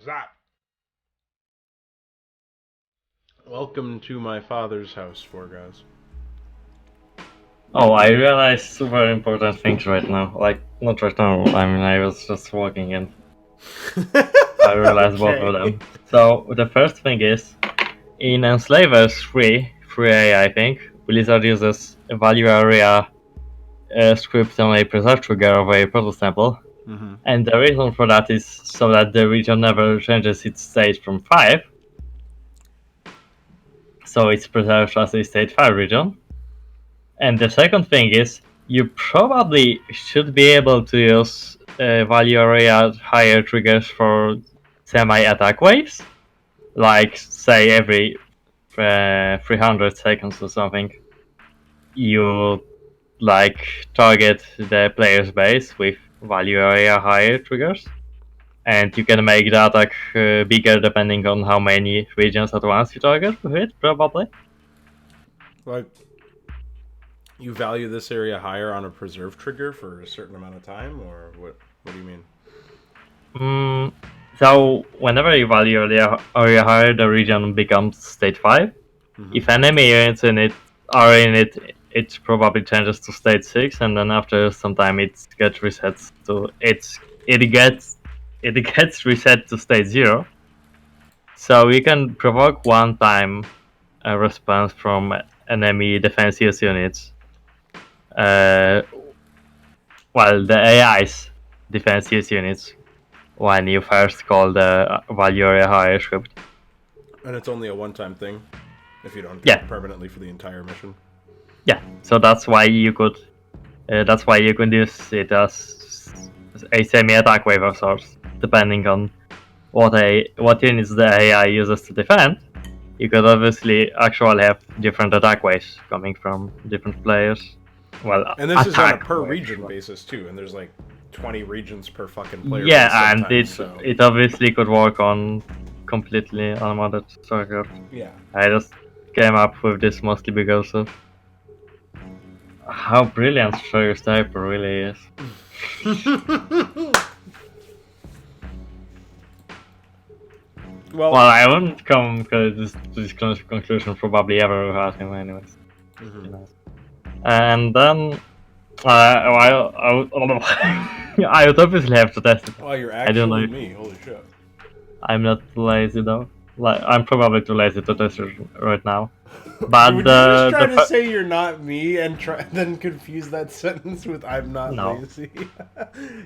Zap. Welcome to my father's house, four guys. Oh, I realized super important things right now. Like, not right now, I mean, I was just walking in. I realized both of them. So, the first thing is, in Enslavers 3A, I think, Blizzard uses a value area script on a preserve trigger of a proto sample. Mm-hmm. And the reason for that is so that the region never changes its state from 5. So it's preserved as a state 5 region. And the second thing is, you probably should be able to use value area higher triggers for semi-attack waves, like say every 300 seconds or something. You like target the player's base with value area higher triggers, and you can make the attack bigger depending on how many regions at once you target with it, probably. Like, you value this area higher on a preserve trigger for a certain amount of time, or what? What do you mean? So whenever you value area higher, the region becomes state 5. Mm-hmm. If enemy units in it are in it, it probably changes to state 6, and then after some time it gets reset to it gets reset to state 0. So you can provoke one time a response from enemy defensive units. Well, the AI's defensive units when you first call the value area higher script. And it's only a one-time thing, if you don't do Yeah. it permanently for the entire mission. Yeah, so that's why you could use it as a semi-attack wave of sorts, depending on what units the AI uses to defend. You could obviously actually have different attack waves coming from different players. Well, And this is on a attack per waves, region but- basis too, and there's like 20 regions per fucking player. Yeah, base and sometimes, it obviously could work on completely unmodded StarCraft. yeah. I just came up with this mostly because of how brilliant Trigger Sniper really is. Well, I wouldn't come to this conclusion probably ever without him, anyways. mhm. You know. And then, I would obviously have to test it. Oh, you're I don't actually know. me. Holy shit. I'm not lazy though. Like, I'm probably too lazy to test it right now. But Would you just try the to say you're not me and try then confuse that sentence with "I'm not No. lazy"?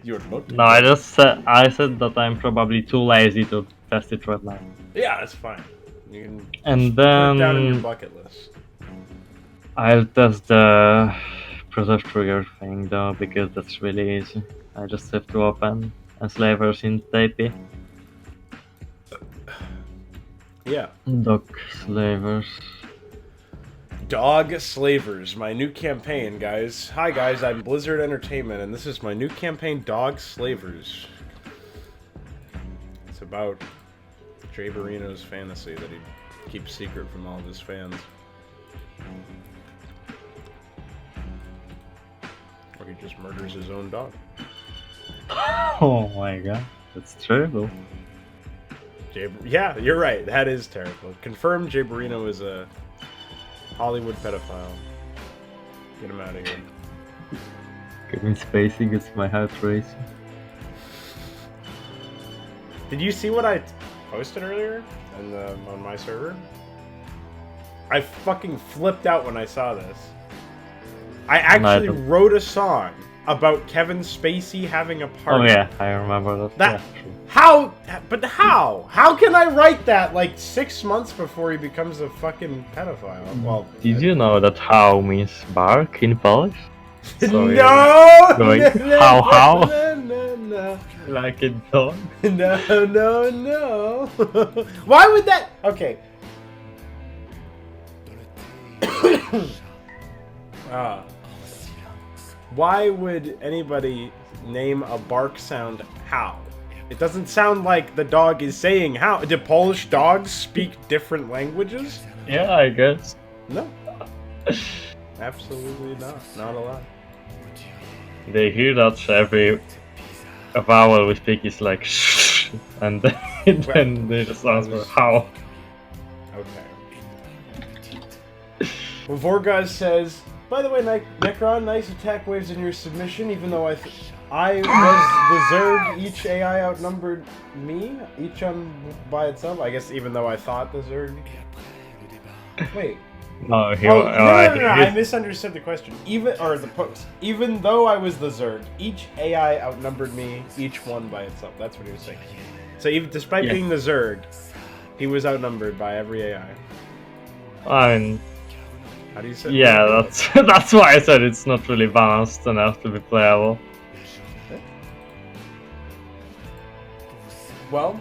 You're not. No, I said that I'm probably too lazy to test it right now. Yeah, that's fine. You can And just put it down in your then bucket list. I'll test the preserve trigger thing though, because that's really easy. I just have to open Enslavers in TP. Yeah. Dog Slavers. Dog Slavers, my new campaign, guys. Hi, guys. I'm Blizzard Entertainment, and this is my new campaign, Dog Slavers. It's about Jay Pr0nogo's fantasy that he keeps secret from all of his fans. Or he just murders his own dog. Oh my god, that's terrible. Yeah, you're right. That is terrible. Confirmed Jay Pr0nogo is a Hollywood pedophile. Get him out of here. Kevin Spacey gets my heart racing. Did you see what I posted earlier on my server? I fucking flipped out when I saw this. I actually wrote a song about Kevin Spacey having a party. Oh yeah, I remember that. That Yeah, true. how? But how? How can I write that like 6 months before he becomes a fucking pedophile? Well, Did you know that how means bark in Polish? So, no, going, no, how? no. Like in dog? No. Why would that? Okay. Why would anybody name a bark sound how? It doesn't sound like the dog is saying how. Do Polish dogs speak different languages? Yeah, I guess. No. Absolutely not. Not allowed. They hear that every vowel we speak is like shh. question, and then they just answer how. Okay. Well, Vorgaz says, by the way, Necron, nice attack waves in your submission, even though I was the Zerg, each AI outnumbered me, each by itself. I guess even though I thought the Zerg... Wait. No, no, I misunderstood the question. The post. Even though I was the Zerg, each AI outnumbered me, each one by itself. That's what he was saying. So even despite being the Zerg, he was outnumbered by every AI. I mean, how do you say? Yeah, that's why I said it's not really balanced enough to be playable. Well,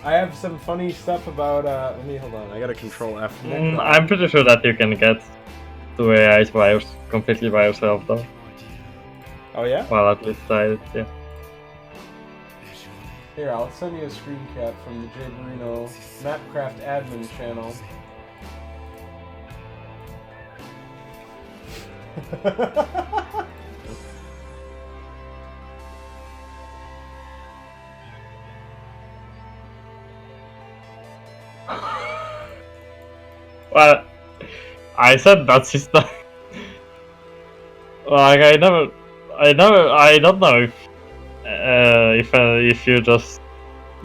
I have some funny stuff about. Let me hold on. I gotta control F. I'm pretty sure that you can get two AIs completely by yourself, though. Oh yeah? Well, at least yeah. Here, I'll send you a screen cap from the Pr0nogo Mapcraft admin channel. Well, I said that's his time. Like I don't know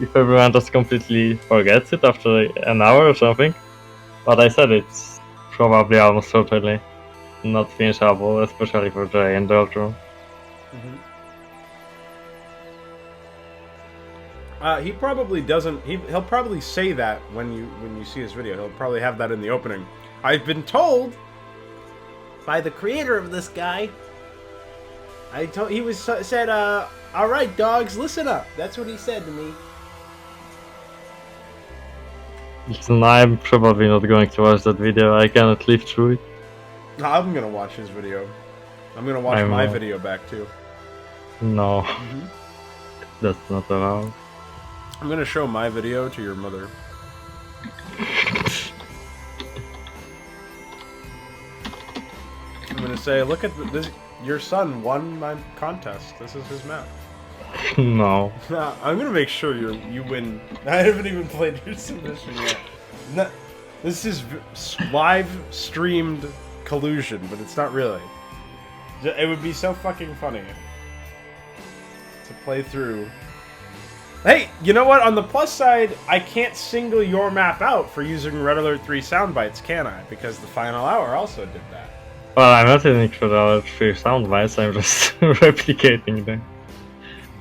if everyone just completely forgets it after an hour or something. But I said it's probably almost certainly not finishable, especially for Jay and Deltron. He probably doesn't. He'll probably say that when you see his video. He'll probably have that in the opening. I've been told by the creator of this guy. He said, "All right, dogs, listen up." That's what he said to me. Listen, I'm probably not going to watch that video. I cannot live through it. I'm gonna watch his video. I'm gonna watch my video back too. No, that's not allowed. I'm gonna show my video to your mother. I'm gonna say, look at this. Your son won my contest. This is his map. No. I'm gonna make sure you win. I haven't even played your submission yet. No, this is live streamed collusion, but it's not really. It would be so fucking funny to play through. Hey, you know what? On the plus side, I can't single your map out for using Red Alert 3 soundbites, can I? Because the final hour also did that. Well, I'm not using Red Alert 3 soundbites, I'm just replicating them.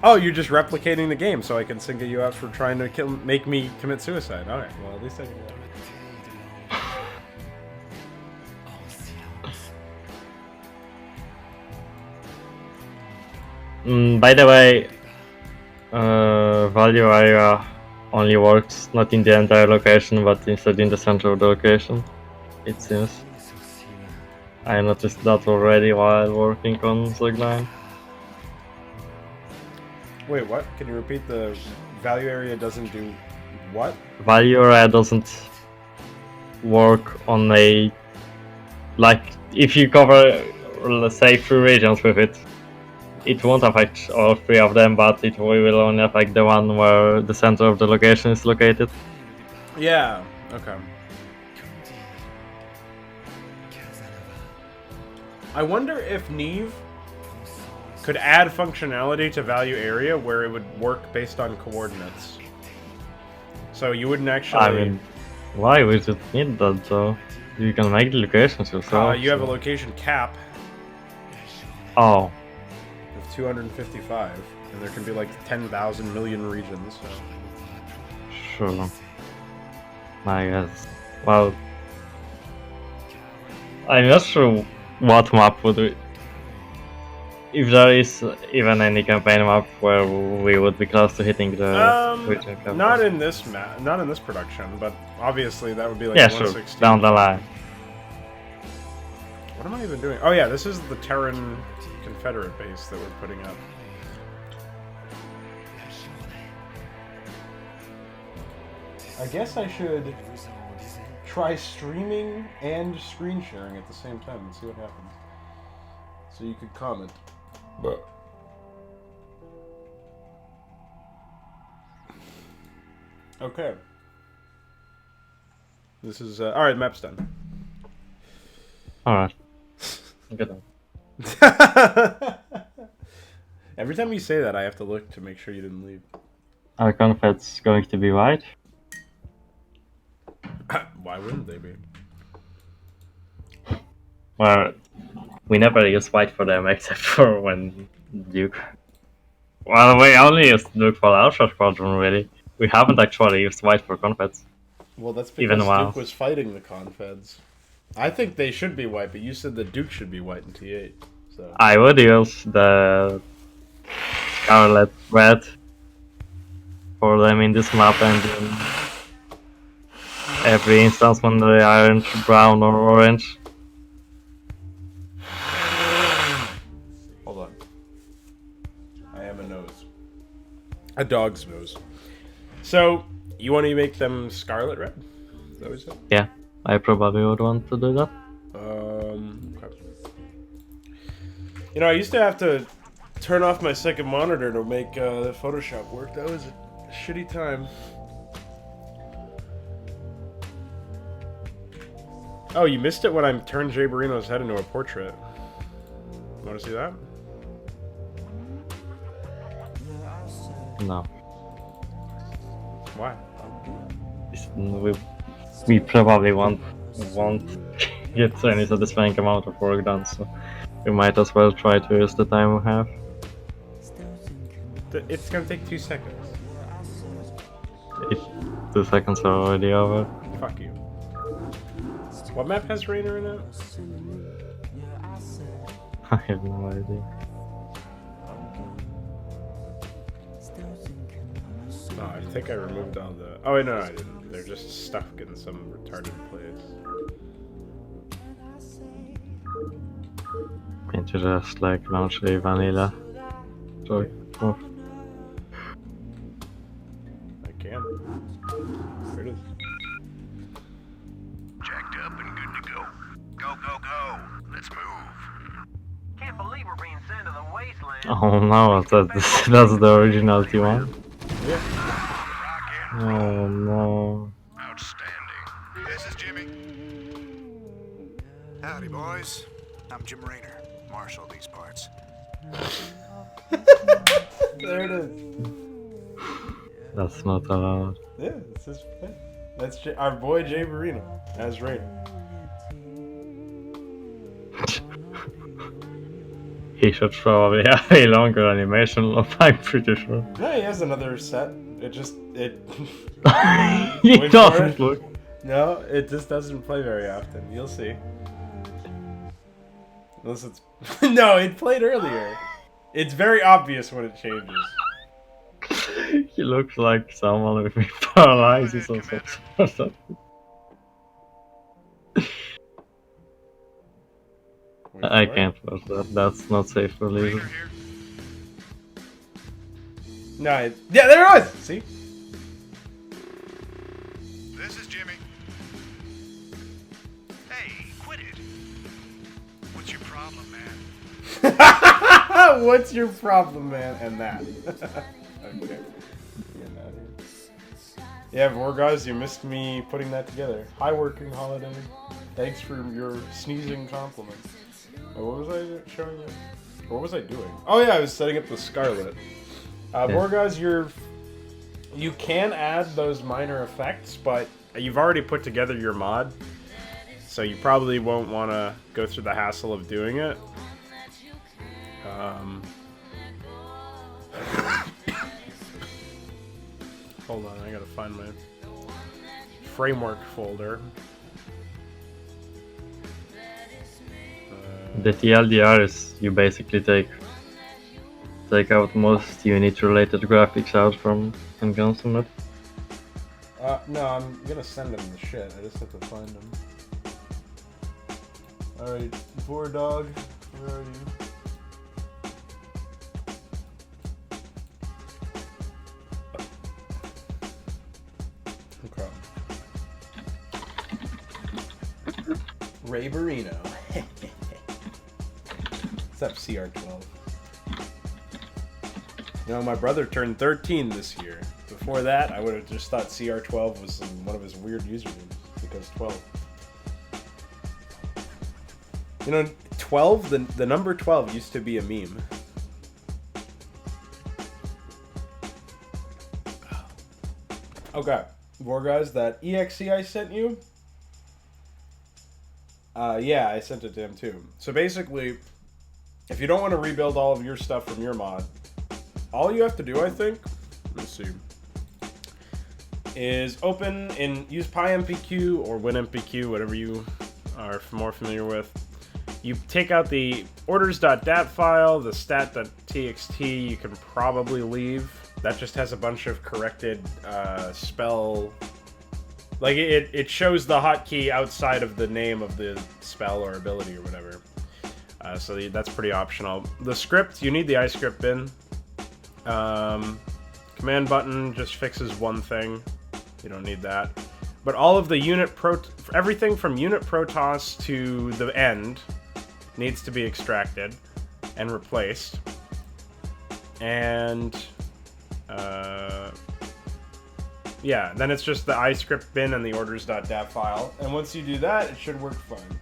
Oh, you're just replicating the game, so I can single you out for trying to make me commit suicide. Alright, well, at least I can do that. By the way, value area only works not in the entire location, but instead in the center of the location, it seems. I noticed that already while working on Zerg9. Wait, what? Can you repeat the value area doesn't do what? Value area doesn't work on a... Like, if you cover, let's say, 3 regions with it, it won't affect all 3 of them, but it will only affect the one where the center of the location is located. Yeah, okay. I wonder if Neve could add functionality to value area where it would work based on coordinates. So you wouldn't actually... I mean, why would you need that though? You can make the locations yourself. You have a location cap. Oh. Of 255. And there can be like 10,000 million regions, so... Sure. I guess. Well... I'm not sure what map would we... If there is even any campaign map where we would be close to hitting the region cap. Not in this map, not in this production, but obviously that would be like yeah, 116. Sure, down the line. What am I even doing? Oh yeah, this is the Terran Confederate base that we're putting up. I guess I should try streaming and screen sharing at the same time and see what happens. So you could comment. But Okay. This is alright, map's done. Alright. Good one. Every time you say that, I have to look to make sure you didn't leave. Are confets going to be white? Why wouldn't they be? Well, we never use white for them except for when Duke. Well, we only used Duke for Ultra Squadron, really. We haven't actually used white for confets. Well, that's Even because while- Duke was fighting the Confeds. I think they should be white, but you said the Duke should be white in T8. So I would use the Scarlet Red for them in this map, and in every instance when they aren't brown or orange. hold on. I am a nose. A dog's nose. So you want to make them scarlet red? Is that what you said? Yeah, I probably would want to do that. Okay. You know, I used to have to turn off my second monitor to make Photoshop work. That was a shitty time. Oh, you missed it when I turned Jay Pr0nogo's head into a portrait. Want to see that? No. Why? We probably won't get any satisfying amount of work done, so we might as well try to use the time we have. It's gonna take 2 seconds. 2 seconds are already over. Fuck you. What map has Rainer in it? I have no idea. No, I think I removed all the... Oh, wait, no, I didn't. They're just stuck in some retarded place. Can't you just like launch a vanilla? Sorry. Oh. I can. There it is. Jacked up and good to go. Go, go, go. Let's move. Can't believe we're being sent to the wasteland. Oh no, that's the original T1. Yeah. Rock and Oh no. outstanding. This is Jimmy. Howdy, boys. I'm Jim Raynor, marshal of these parts. There it is. That's not allowed. Yeah, it's his thing. That's our boy Jay Pr0nogo as Rainer. He should probably have a longer animation loop, I'm pretty sure. No, he has another set. It just... He Wait for doesn't it. look. No, it just doesn't play very often. You'll see. Unless it's... No, it played earlier. It's very obvious when it changes. He looks like someone with paralysis or something. I can't watch that. That's not safe for leaving. Raynor here. No, yeah, there it was! See? This is Jimmy. Hey, quit it. What's your problem, man? What's your problem, man? And that. Okay. Yeah, Vorgaz, you missed me putting that together. Hi, working holiday. Thanks for your sneezing compliment. Oh, what was I showing you? What was I doing? Oh yeah, I was setting up the Scarlet. Vorgaz, you can add those minor effects, but you've already put together your mod, so you probably won't want to go through the hassle of doing it. Hold on, I gotta find my framework folder. The TLDR is you basically take out most unit related graphics out from and consume it. No, I'm gonna send him the shit. I just have to find him. Alright, Dog, where are you? Okay. Ray Pr0nogo. What's up, CR12? You know, my brother turned 13 this year. Before that, I would have just thought CR12 was one of his weird usernames because 12. You know, 12, the number 12 used to be a meme. Okay, Vorgaz, that EXE I sent you. Yeah, I sent it to him too. So basically, if you don't want to rebuild all of your stuff from your mod, all you have to do, I think, let's see, is open and use PyMPQ or WinMPQ, whatever you are more familiar with. You take out the orders.dat file, the stat.txt you can probably leave. That just has a bunch of corrected spell. Like, it shows the hotkey outside of the name of the spell or ability or whatever. So that's pretty optional. The script, you need the iScript bin. Command button just fixes one thing. You don't need that. But all of the everything from unit protoss to the end needs to be extracted and replaced. And yeah, then it's just the iScript bin and the orders.dat file. And once you do that, it should work fine.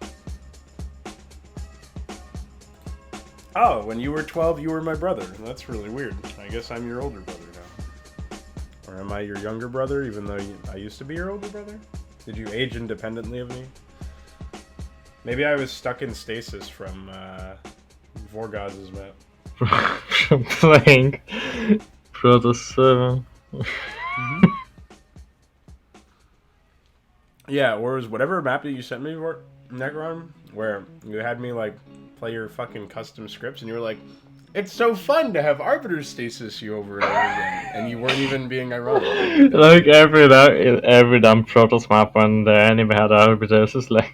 Oh, when you were 12, you were my brother. That's really weird. I guess I'm your older brother now. Or am I your younger brother, even though I used to be your older brother? Did you age independently of me? Maybe I was stuck in stasis from Vorgaz's map. From playing Pr0nogo. Yeah, or was whatever map that you sent me for Necron, where you had me like play your fucking custom scripts, and you were like, "It's so fun to have Arbiter stasis you over and over again," and you weren't even being ironic. Like every damn Protoss map when the enemy had Arbiters, is like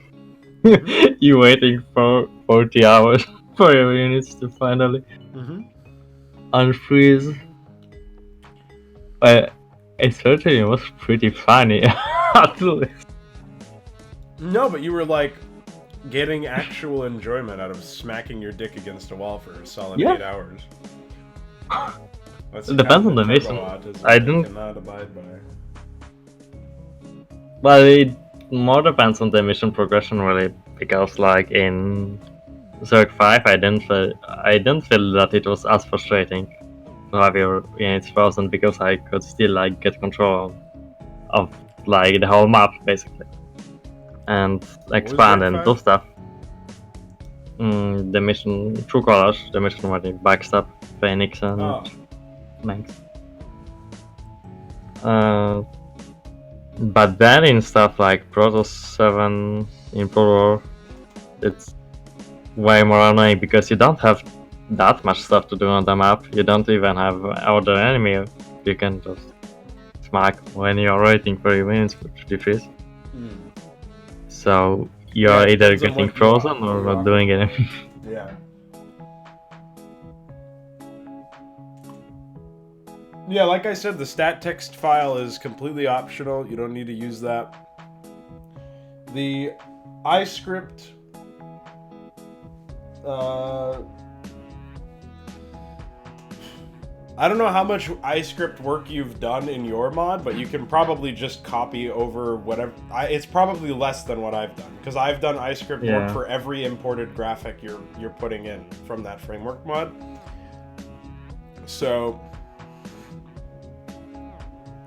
you waiting for 40 hours for your units to finally unfreeze. It certainly was pretty funny, at least. No, but you were like getting actual enjoyment out of smacking your dick against a wall for a solid 8 hours. That's it depends on the mission. I didn't. Cannot abide by. But it more depends on the mission progression, really, because like in Zerg 5, I didn't feel that it was as frustrating to have your units frozen, because I could still like get control of like the whole map basically and expand and do stuff. The mission True Colors, the mission where they backstab Phoenix and Manx. But then in stuff like Protoss 7 in Pro War, it's way more annoying because you don't have that much stuff to do on the map. You don't even have other enemy. You can just smack when you're waiting for your minions to defreeze. So you're either getting frozen or not doing anything. Yeah. Yeah, like I said, the stat text file is completely optional. You don't need to use that. The iScript, I don't know how much iScript work you've done in your mod, but you can probably just copy over whatever. It's probably less than what I've done, because I've done iScript work for every imported graphic you're putting in from that framework mod. So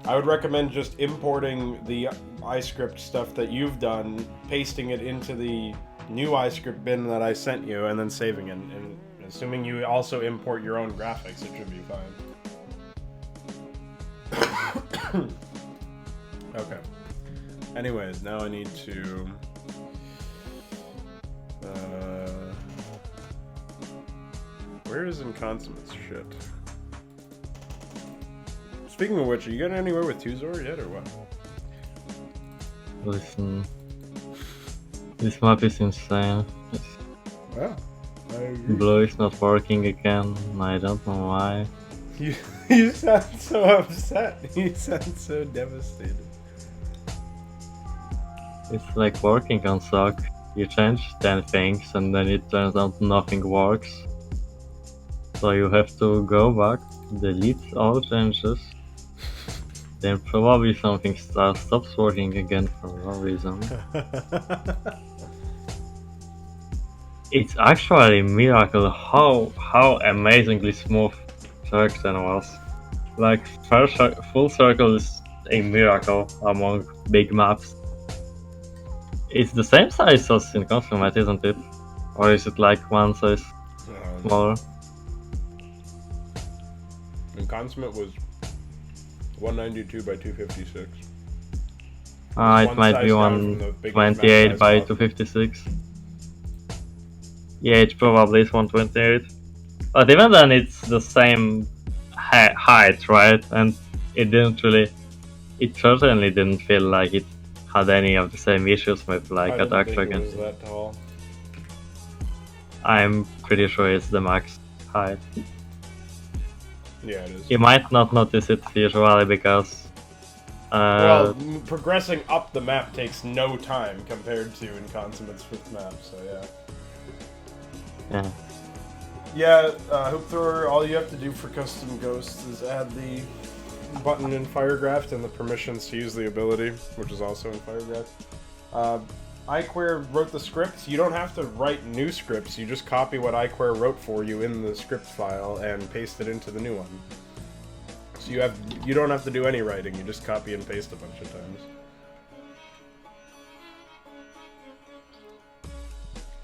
I would recommend just importing the iScript stuff that you've done, pasting it into the new iScript bin that I sent you, and then saving it. And assuming you also import your own graphics, it should be fine. Okay. Anyways, now I need to... where is Inconsummate's shit? Speaking of which, are you getting anywhere with Tuzor yet, or what? Listen, this map is insane. Wow. I agree. Blue is not working again. I don't know why. You sound so upset. You sound so devastated. It's like working on SOC. You change 10 things and then it turns out nothing works. So you have to go back, delete all changes, then probably something stops working again for no reason. It's actually a miracle how amazingly smooth Circle was. Like full circle is a miracle among big maps. It's the same size as in Consummate, isn't it? Or is it like one size smaller? And Consummate was 192 by 256. It might be 128 by 256. Yeah, it probably is 128. But even then, it's the same height, right? And it certainly didn't feel like it had any of the same issues with like attack against it. That tall. I'm pretty sure it's the max height. Yeah, it is. You might not notice it usually because well, progressing up the map takes no time compared to in Consummate's 5th map, so yeah. Yeah. Yeah, Hoop Thrower, all you have to do for custom ghosts is add the button in Firegraft and the permissions to use the ability, which is also in Firegraft. iQuare wrote the scripts. You don't have to write new scripts, you just copy what iQuare wrote for you in the script file and paste it into the new one. So you don't have to do any writing, you just copy and paste a bunch of times.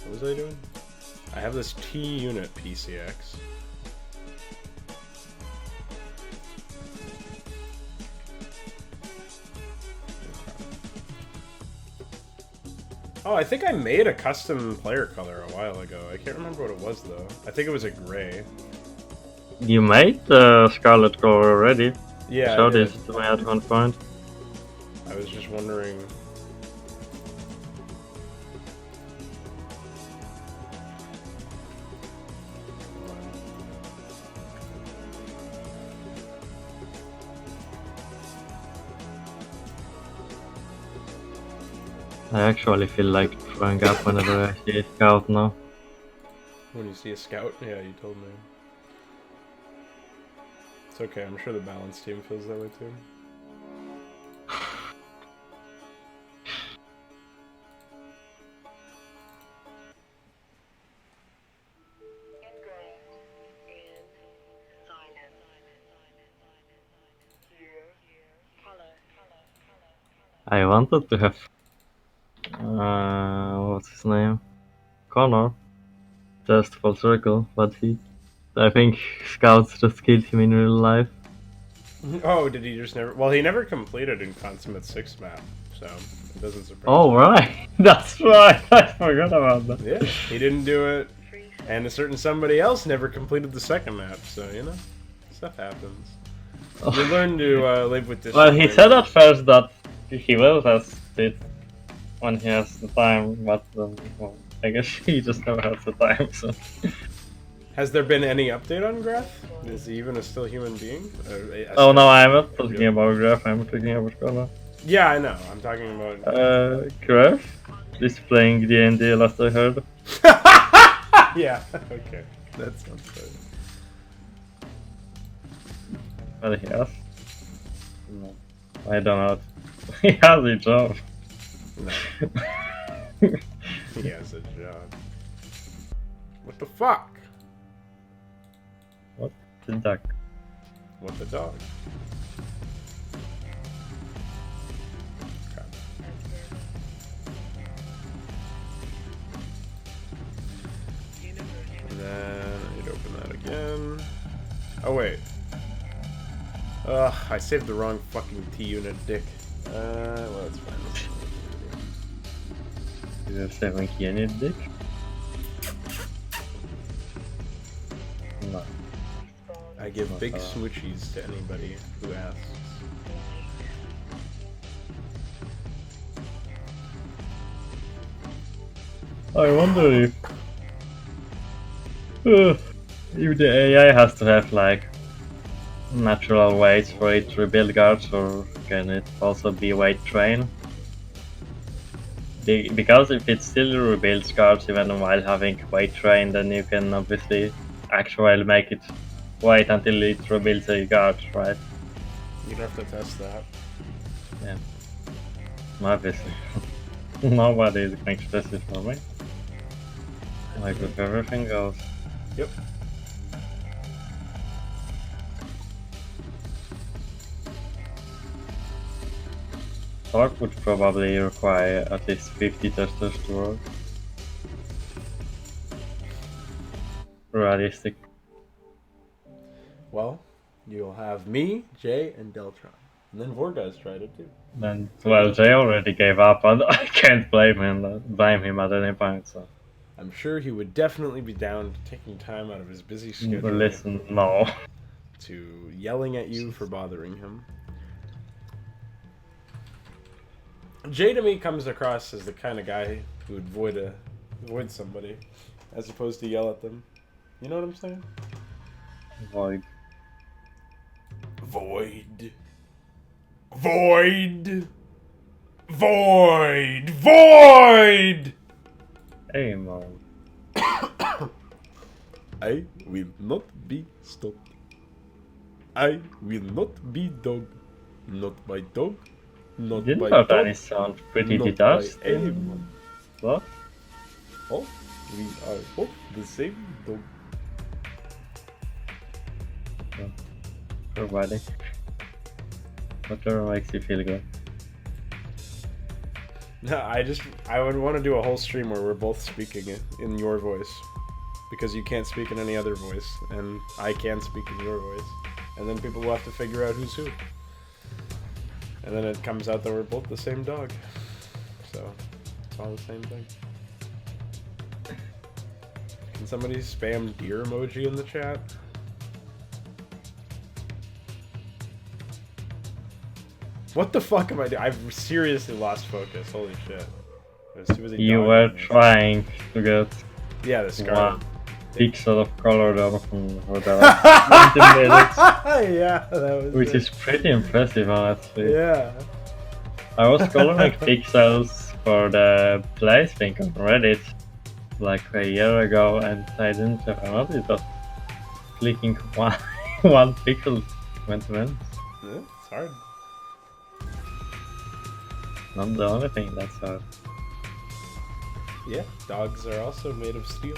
What was I doing? I have this T-unit PCX. Oh, I think I made a custom player color a while ago. I can't remember what it was though. I think it was a gray. You made the Scarlet color already. Yeah, I showed it to me at one point. I was just wondering. I actually feel like throwing up whenever I see a scout now. When you see a scout? Yeah, you told me. It's okay, I'm sure the balance team feels that way too. I wanted to have what's his name? Connor test full circle, but I think scouts just killed him in real life. Oh, did he just never? Well, he never completed in Consummate 6 map, so it doesn't surprise me. Oh right, that's right. I forgot about that. Yeah, he didn't do it, and a certain somebody else never completed the 2nd map. So you know, stuff happens. You learn to live with this. Well, he said at first that he will test it when he has the time, but well, I guess he just never has the time. So. Has there been any update on Graf? Is he even a still human being? Oh no, I'm not talking about Graf, I'm talking about Connor. Yeah, I know. I'm talking about... Graf is playing D&D last I heard. Yeah, okay. That sounds good. Well, he has. No, I don't know. He has a job. No. He has a job. What the fuck? What the duck? What the dog? Okay. And then I need to open that again. Oh wait. Ugh, I saved the wrong fucking T-unit, dick. Well, that's fine. You're saving unit, dick? No. I give big smoochies to anybody who asks. I wonder if the AI has to have like natural weights for it to rebuild guards, or can it also be weight train? Because if it still rebuilds guards even while having weight train, then you can obviously actually make it wait until it rebuilds a guard, right? You'd have to test that. Yeah. Obviously. Nobody is going to test it for me. Like with everything else. Yep. Talk would probably require at least 50 testers to work. Realistic. Well, you'll have me, Jay, and Deltron. And then Vorgaz tried it too. Then, well, Jay already gave up, and I can't blame him at any point, so. I'm sure he would definitely be down to taking time out of his busy schedule Listen, no. to yelling at you for bothering him. Jay to me comes across as the kind of guy who would avoid somebody as opposed to yell at them. You know what I'm saying? Void. Void. Void. Void. Void. Hey, man. I will not be stopped. I will not be dog. Not by dog. Not Didn't by that dog. any sound pretty Not detached? by anyone. What? Oh, we are both the same dog. Everybody. Whatever makes you feel good. No, I would want to do a whole stream where we're both speaking it in your voice. Because you can't speak in any other voice, and I can speak in your voice. And then people will have to figure out who's who. And then it comes out that we're both the same dog. So, it's all the same thing. Can somebody spam deer emoji in the chat? What the fuck am I doing? I've seriously lost focus. Holy shit. I was too busy You dogging were this. trying to get Yeah, the scarlet. one pixel of color down for the last 20 minutes. Yeah, that was Which it. is pretty impressive, honestly. Yeah. I was coloring pixels for the place thing on Reddit like a year ago, and I didn't have noticed that clicking one pixel 20 minutes. Yeah, it's hard. Not the only thing that's hard. Yeah, dogs are also made of steel.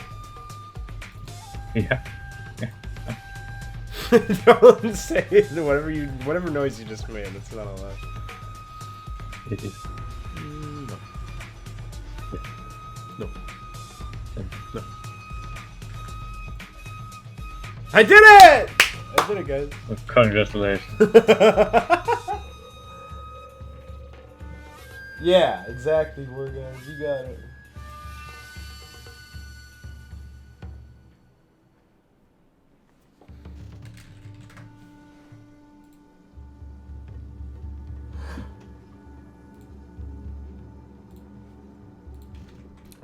Yeah. Don't say it. Whatever noise you just made. It's not allowed. It is. No. Yes. No. Yes. No. I did it! I did it, guys. Congratulations. Yeah, exactly, guys. You got it.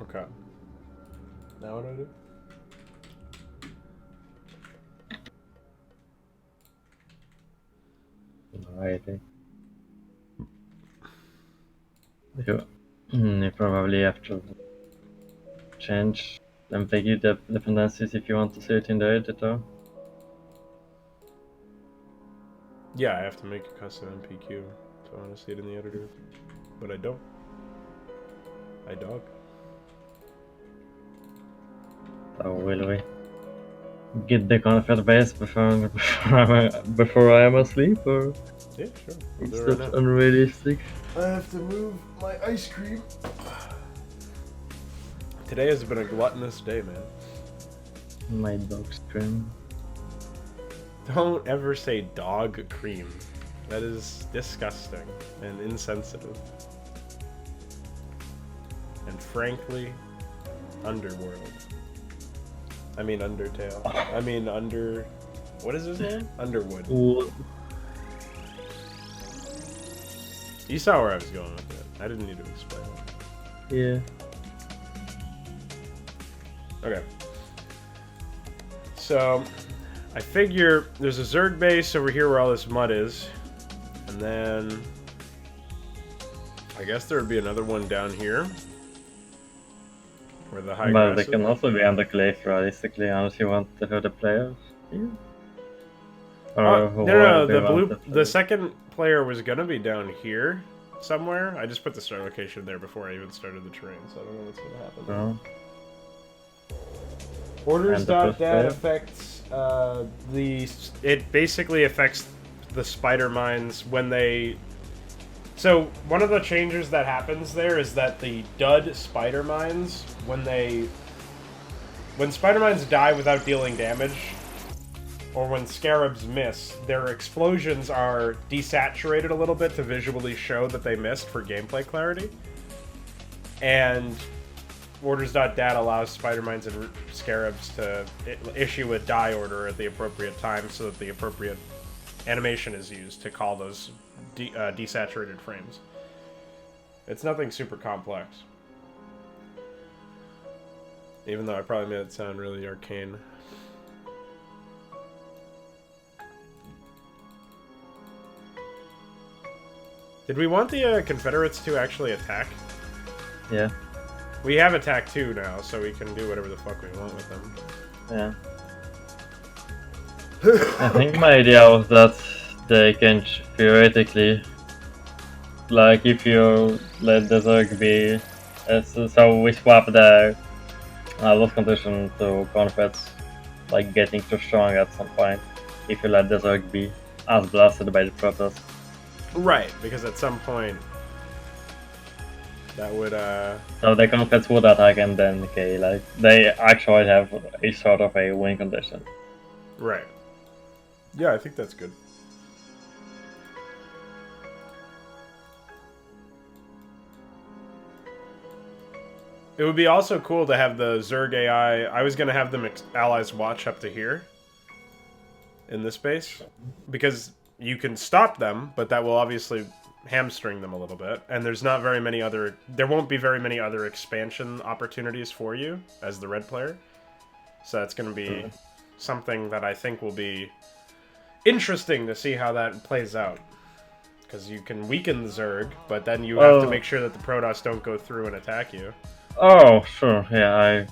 Okay. Now what do I do? Alrighty. You probably have to change MPG dependencies if you want to see it in the editor. Yeah, I have to make a custom NPQ if I want to see it in the editor. But I don't. I dog. So will we get the config base before I am asleep, or Yeah, sure. We'll is do it right that now. unrealistic? I have to move my ice cream. Today has been a gluttonous day, man. My dog scream. Don't ever say dog cream. That is disgusting and insensitive. And frankly, underworld. I mean Undertale. I mean what is his name? Underwood. Ooh. You saw where I was going with it. I didn't need to explain it. Yeah. Okay. So, I figure there's a Zerg base over here where all this mud is. And then I guess there would be another one down here. Where the high But grass they is. can also be under cliff, realistically, unless you want to hurt the players. Yeah. Or No, the second player was gonna be down here somewhere. I just put the start location there before I even started the terrain, so I don't know what's gonna happen. Oh. Orders.dat affects it basically affects the spider mines when they. So one of the changes that happens there is that the dud spider mines, when spider mines die without dealing damage, or when scarabs miss, their explosions are desaturated a little bit to visually show that they missed for gameplay clarity. And Orders.dat allows spider mines and scarabs to issue a die order at the appropriate time so that the appropriate animation is used to call those desaturated frames. It's nothing super complex. Even though I probably made it sound really arcane. Did we want the Confederates to actually attack? Yeah. We have attack 2 now, so we can do whatever the fuck we want with them. Yeah. I think my idea was that they can theoretically, like if you let the Zerg be, so we swap the loss condition to Confeds, like getting too strong at some point, if you let the Zerg be as blasted by the Protoss. Right, because at some point that would So the Confeds would attack and then okay, like they actually have a sort of a win condition. Right. Yeah, I think that's good. It would be also cool to have the Zerg AI. I was going to have them allies watch up to here in this base because you can stop them, but that will obviously hamstring them a little bit. And there's not very many other. There won't be very many other expansion opportunities for you as the red player. So it's going to be something that I think will be interesting to see how that plays out. Because you can weaken the Zerg, but then you have to make sure that the Protoss don't go through and attack you. Oh, sure. Yeah,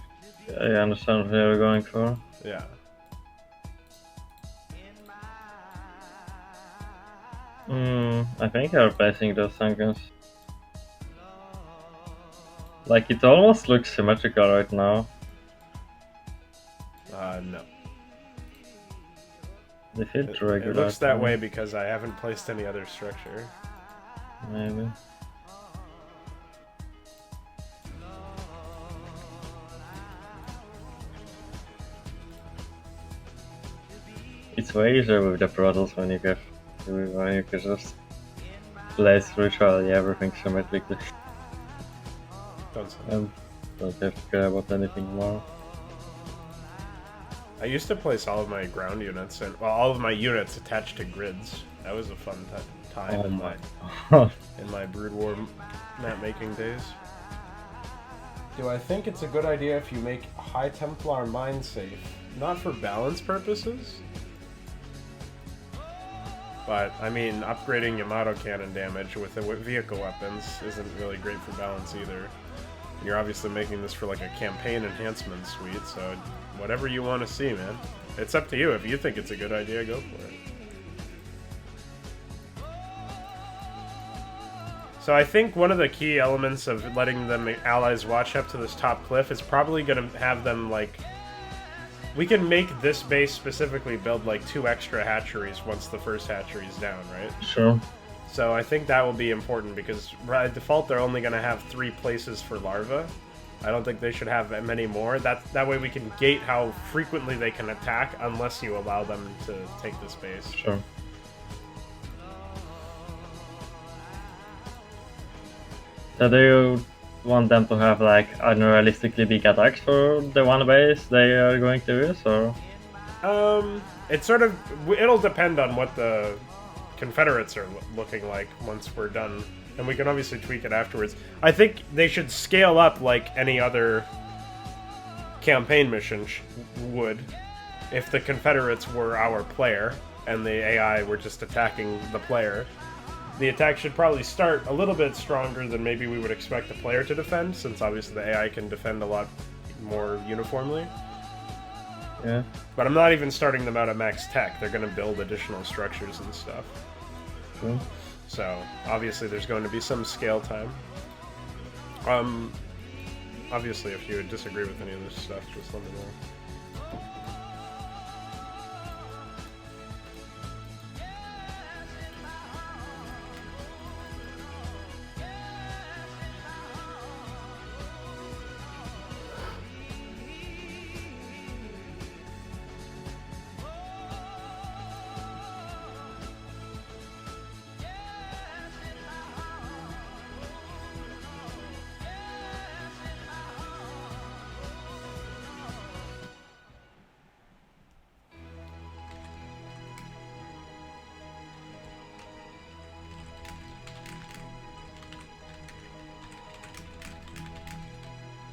I understand what you're going for. Yeah. I think you're placing those sunken. Like, it almost looks symmetrical right now. No. They feel too regular. It looks that way because I haven't placed any other structure. Maybe. It's way easier with the Protoss when you can just place virtually everything symmetrically. And don't have to care about anything more. I used to place all of my ground units and all of my units attached to grids. That was a fun time in my Brood War map making days. Do I think it's a good idea if you make High Templar mine safe? Not for balance purposes. But, I mean, upgrading Yamato cannon damage with the vehicle weapons isn't really great for balance either. You're obviously making this for like a campaign enhancement suite, so whatever you want to see, man. It's up to you. If you think it's a good idea, go for it. So I think one of the key elements of letting the allies watch up to this top cliff is probably going to have them, like... We can make this base specifically build like 2 extra hatcheries once the first hatchery is down, right? Sure. So I think that will be important because by default they're only going to have 3 places for larvae. I don't think they should have many more. That way we can gate how frequently they can attack unless you allow them to take this base. Sure. So do you want them to have like unrealistically big attacks for the one base they are going to use, or? It's sort of... It'll depend on what the Confederates are looking like once we're done. And we can obviously tweak it afterwards. I think they should scale up like any other campaign mission would if the Confederates were our player and the AI were just attacking the player. The attack should probably start a little bit stronger than maybe we would expect the player to defend, since obviously the AI can defend a lot more uniformly. Yeah. But I'm not even starting them out at max tech. They're going to build additional structures and stuff. True. So, obviously there's going to be some scale time. Obviously, if you would disagree with any of this stuff, just let me know.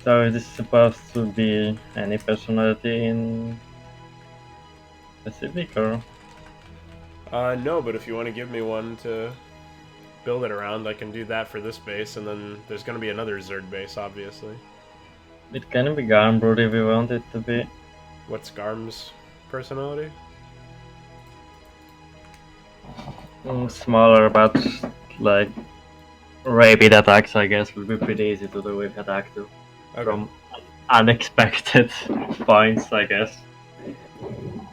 So is this supposed to be any personality in specific or? No, but if you want to give me one to build it around, I can do that for this base, and then there's going to be another Zerg base, obviously. It can be Garmbrood if you want it to be. What's Garm's personality? Smaller, but like rapid attacks, I guess, would be pretty easy to do with attack too. Okay. From unexpected points, I guess.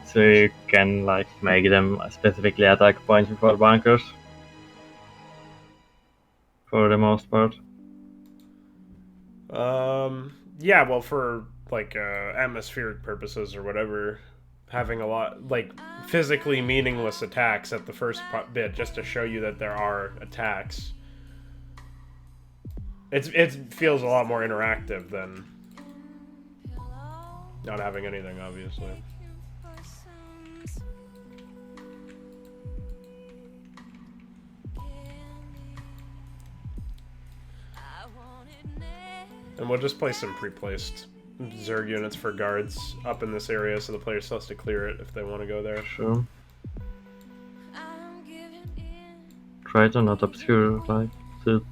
So you can like make them specifically attack points before bunkers. For the most part. Yeah, well, for like atmospheric purposes or whatever, having a lot like physically meaningless attacks at the first bit just to show you that there are attacks. It feels a lot more interactive than not having anything, obviously. And we'll just place some pre-placed Zerg units for guards up in this area so the player still has to clear it if they want to go there. Sure. Try to not obscure like the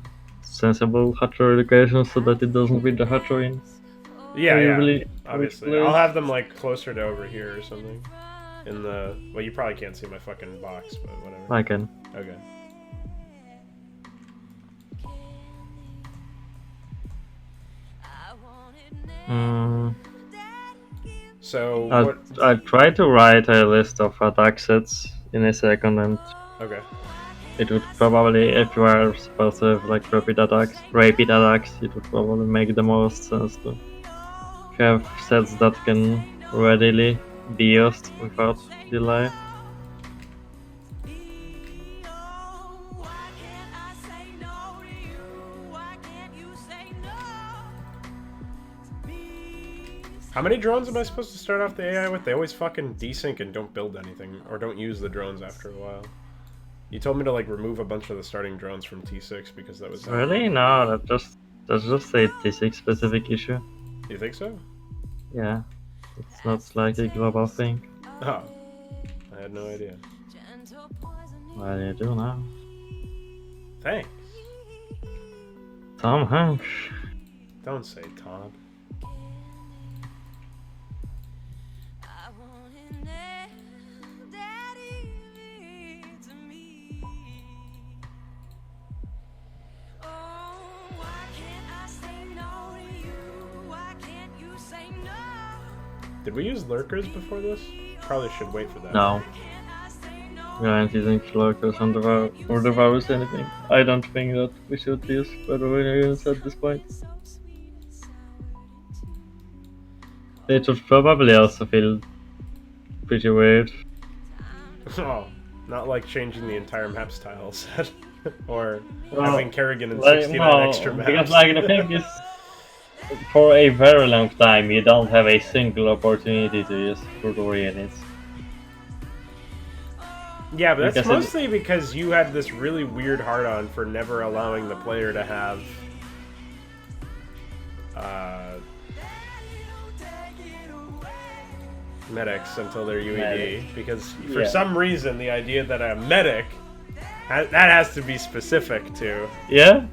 sensible hatchery locations so that it doesn't beat the hatchery in. Yeah, really obviously. I'll have them like closer to over here or something. In the... Well, you probably can't see my fucking box, but whatever. I can. Okay. So, what... I'll try to write a list of attack sets in a second, and Okay. it would probably, if you are supposed to have like rapid attacks, it would probably make the most sense to have sets that can readily be used without delay. How many drones am I supposed to start off the AI with? They always fucking desync and don't build anything, or don't use the drones after a while. You told me to like remove a bunch of the starting drones from T6 because that was... Really? No, that's just a T6 specific issue. You think so? Yeah, it's not like a global thing. Oh, I had no idea. Well, you do now. Thanks. Tom Hanks. Don't say Tom. Did we use lurkers before this? Probably should wait for that. No. We aren't using lurkers on or devours anything. I don't think that we should use further units at this point. It would probably also feel pretty weird. Oh, not like changing the entire map style set. Or Well, having Kerrigan and like, 69 no, extra maps. because like the thing is, for a very long time you don't have a single opportunity to use further units. Yeah, but that's Because mostly because you had this really weird hard-on for never allowing the player to have medics until they're UED. Medic. Because for some reason, the idea that a medic, that has to be specific to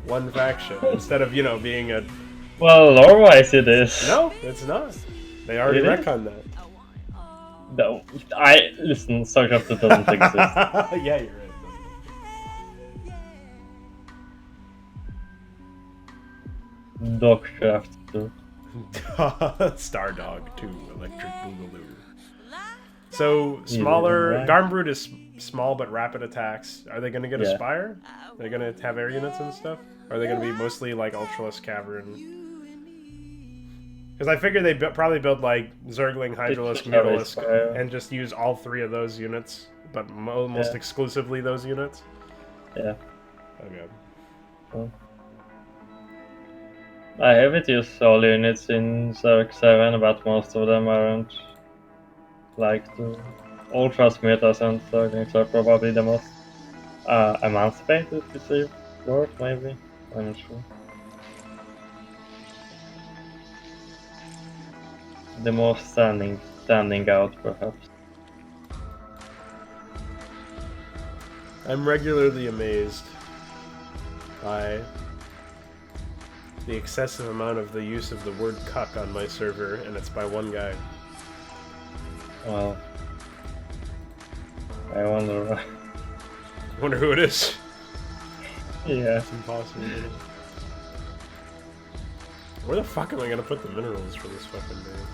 one faction, instead of, you know, being a... Well, lore-wise it is. No, it's not. They already It is? retconned that. No, listen. StarCraft doesn't exist. Yeah, you're right. Dogcraft too. Stardog 2, Electric Boogaloo. So Either smaller. way. Garmbrute is small but rapid attacks. Are they gonna get a Yeah. Spire? They're gonna have air units and stuff? Or are they gonna be mostly like Ultralisk Cavern? Because I figured they probably build like Zergling, Hydralisk, should have a Mutalisk, Spire. and just use all 3 of those units, but almost Yeah. exclusively those units. Yeah. Okay. Well, I haven't used all units in Zerg 7, but most of them aren't like the Ultras, Metas, and Zerglings are probably the most emancipated to say word, maybe. I'm not sure. The most standing out, perhaps. I'm regularly amazed by the excessive amount of the use of the word cuck on my server, and it's by one guy. Well, I wonder. I wonder who it is. Yeah. It's impossible. Where the fuck am I gonna put the minerals for this fucking base?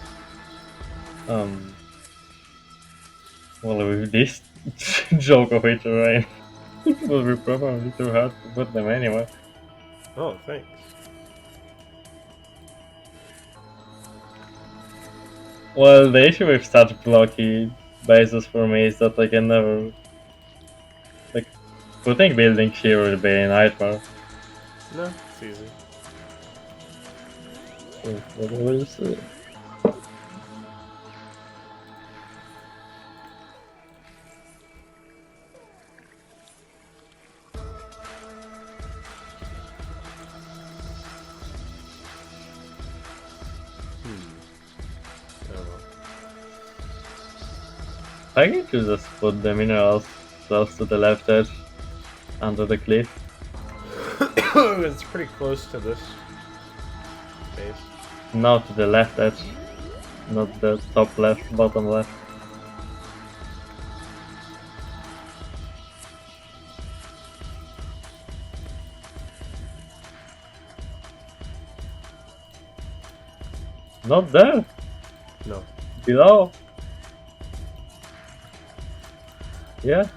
Well, with this geography terrain, it will be probably too hard to put them anywhere. Oh, thanks. Well, the issue with such blocky bases for me is that I can never. Like, putting buildings here will be a nightmare. No, it's easy. So, but we'll see. I think you just put the minerals close to the left edge, under the cliff. It's pretty close to this base. Not to the left edge, not the top left, bottom left. Not there, No. below. Yeah.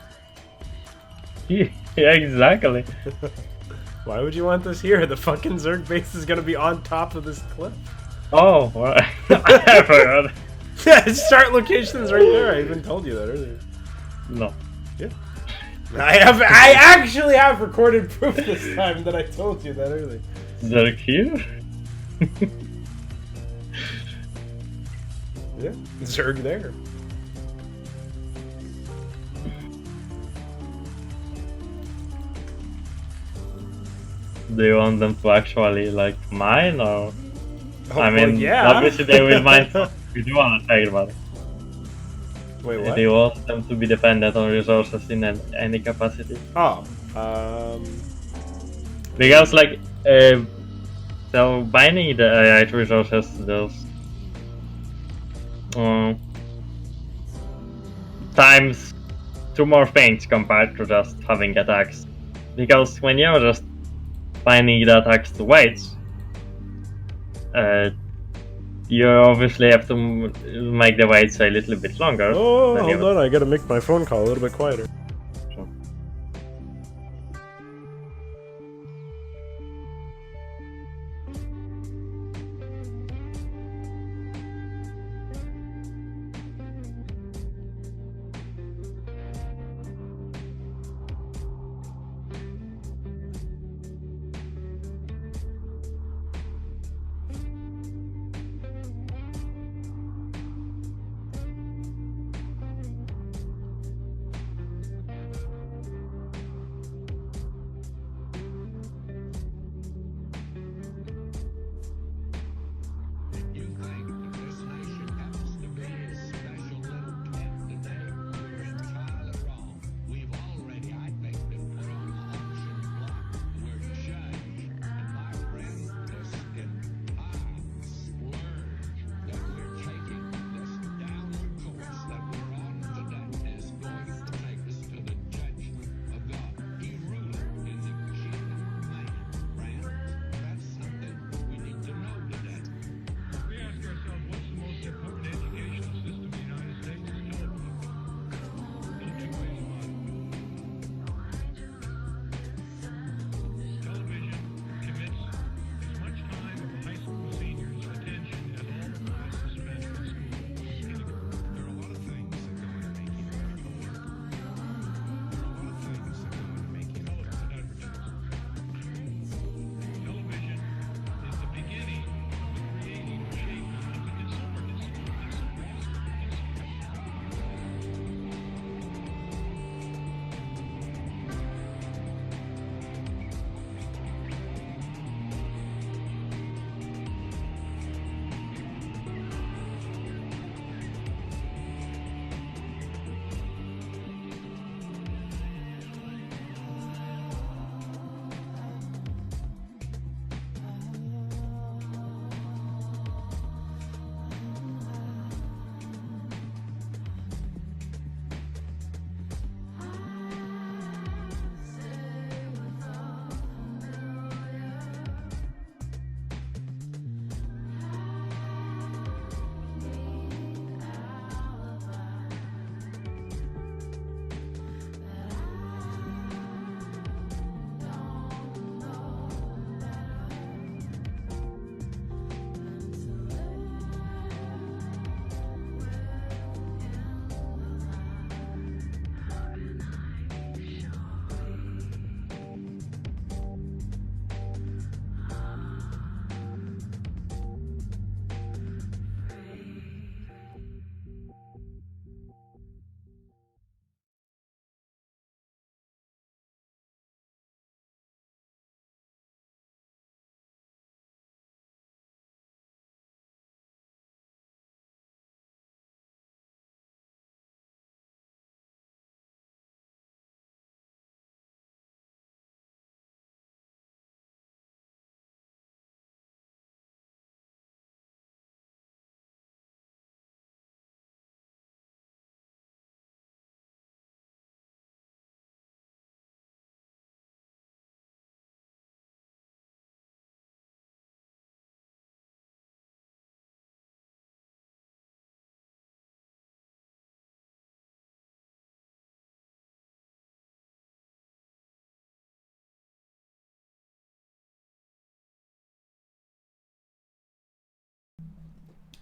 Yeah, exactly. Why would you want this here? The fucking Zerg base is gonna be on top of this cliff. Oh, well, I forgot. Yeah, start location's right there. I even told you that earlier. No. Yeah. I actually have recorded proof this time that I told you that earlier. They're here? Yeah. Zerg there. Do you want them to actually, like, mine, or? Oh, I mean, well, yeah. obviously they will mine. We do want to take, but Wait, what? do you want them to be dependent on resources in any capacity? Oh, Because, like, so binding the AI resources does times 2 more things compared to just having attacks. Because when you're just binding the attacks to weights, you obviously have to make the weights a little bit longer. Oh, than hold you- on. I gotta make my phone call a little bit quieter. Sure.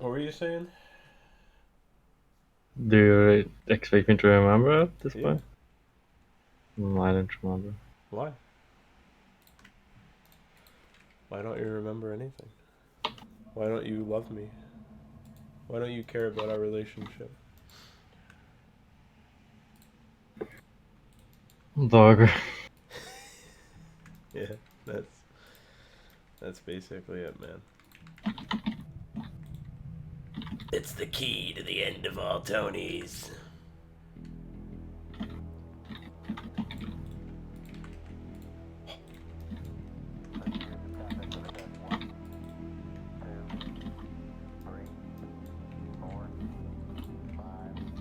What were you saying? Do you expect me to remember at this Yeah. point? No, I don't remember. Why? Why don't you remember anything? Why don't you love me? Why don't you care about our relationship? Dog. Yeah, that's basically it, man. It's the key to the end of all Tonys.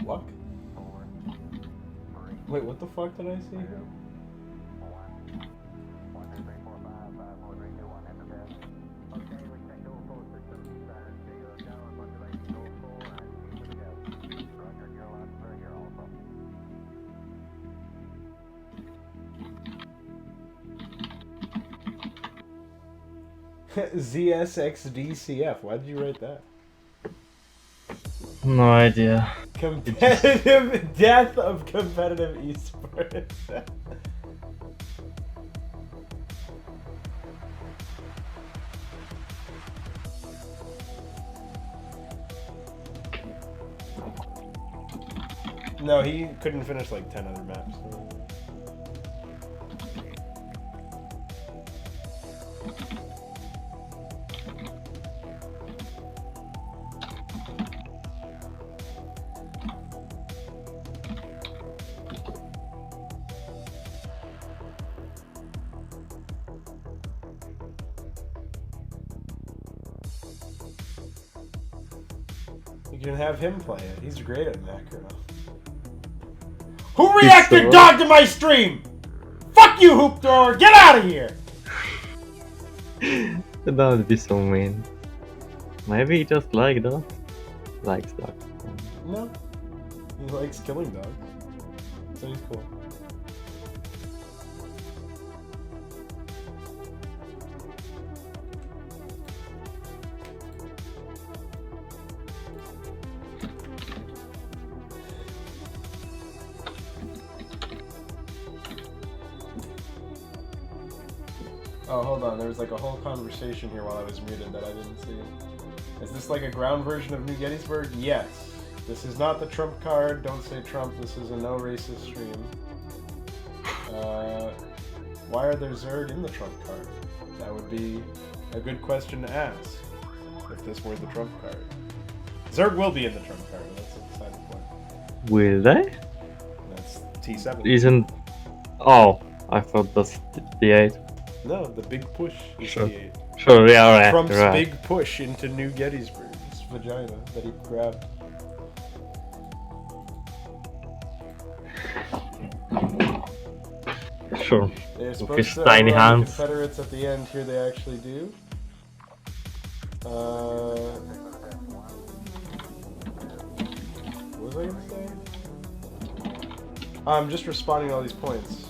What? Wait, what the fuck did I see here? ZSXDCF. Why did you write that? No idea. Competitive death of competitive esports. No, he couldn't finish like 10 other maps. You can have him play it. He's great at macro. Who reacted dog to my stream? Fuck you, hoop thrower! Get out of here! That would be so mean. Maybe he just likes that. No. He likes killing dogs. So he's cool. Oh, hold on. There was like a whole conversation here while I was muted that I didn't see. Is this like a ground version of New Gettysburg? Yes. This is not the Trump card. Don't say Trump. This is a no racist stream. Why are there Zerg in the Trump card? That would be a good question to ask if this were the Trump card. Zerg will be in the Trump card. That's a decided point. Will they? That's T7. Isn't... Oh, I thought that's D8. No, the big push is Sure. T8. Sure, yeah, right. Trump's right. big push into New Gettysburg's vagina that he grabbed. Sure. They're With supposed his to tiny overrun the hands. Confederates at the end. Here they actually do. What was I gonna say? I'm just responding to all these points.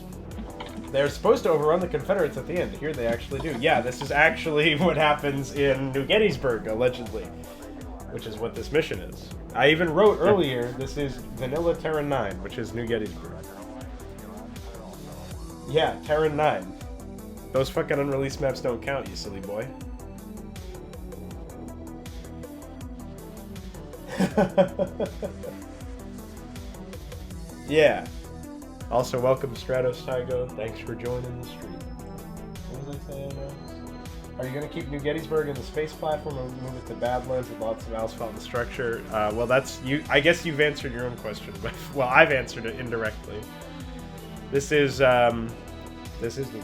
They're supposed to overrun the Confederates at the end. Here they actually do. Yeah, this is actually what happens in New Gettysburg, allegedly. Which is what this mission is. I even wrote earlier, this is Vanilla Terran 9, which is New Gettysburg. Yeah, Terran 9. Those fucking unreleased maps don't count, you silly boy. Yeah. Also, welcome Stratos Tygo. Thanks for joining the stream. What was I saying now? Are you going to keep New Gettysburg in the space platform or move it to Badlands with lots of asphalt and structure? Well, that's you. I guess you've answered your own question, but well, I've answered it indirectly. This is New Gettysburg.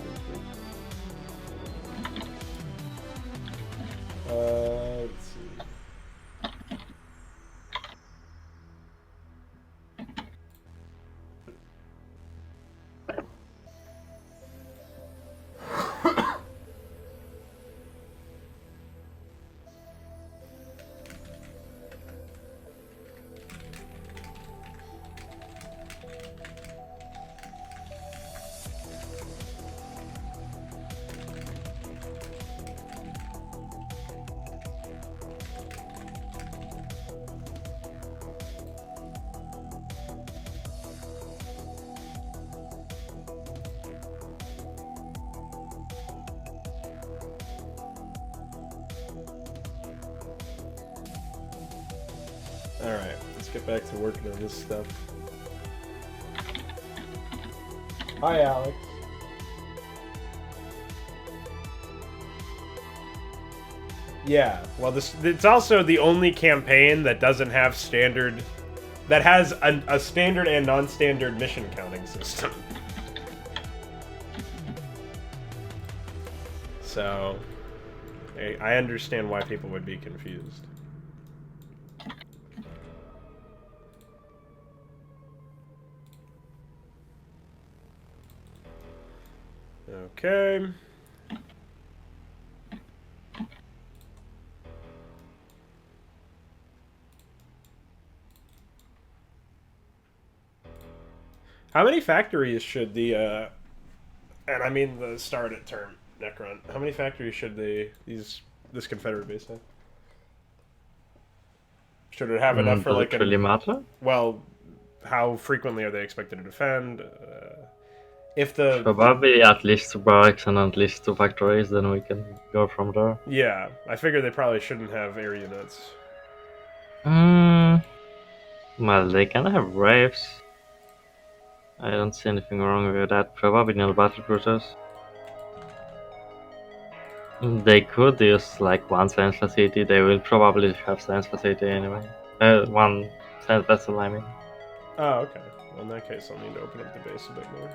Let's see. Alright, let's get back to working on this stuff. Hi, Alex. Yeah, well, it's also the only campaign that doesn't have standard... that has a standard and non-standard mission counting system. So, I understand why people would be confused. Okay. How many factories should the, and I mean the start at term Necron, how many factories should this Confederate base have? Should it have enough for does like it really matter? Well, how frequently are they expected to defend? If the... Probably at least 2 barracks and at least 2 factories, then we can go from there. Yeah, I figure they probably shouldn't have air units. Well, they can have Wraiths. I don't see anything wrong with that. Probably no battle cruisers. They could use like 1 science facility. They will probably have science facility anyway. 1 science vessel, I mean. Oh, okay. Well, in that case, I'll need to open up the base a bit more.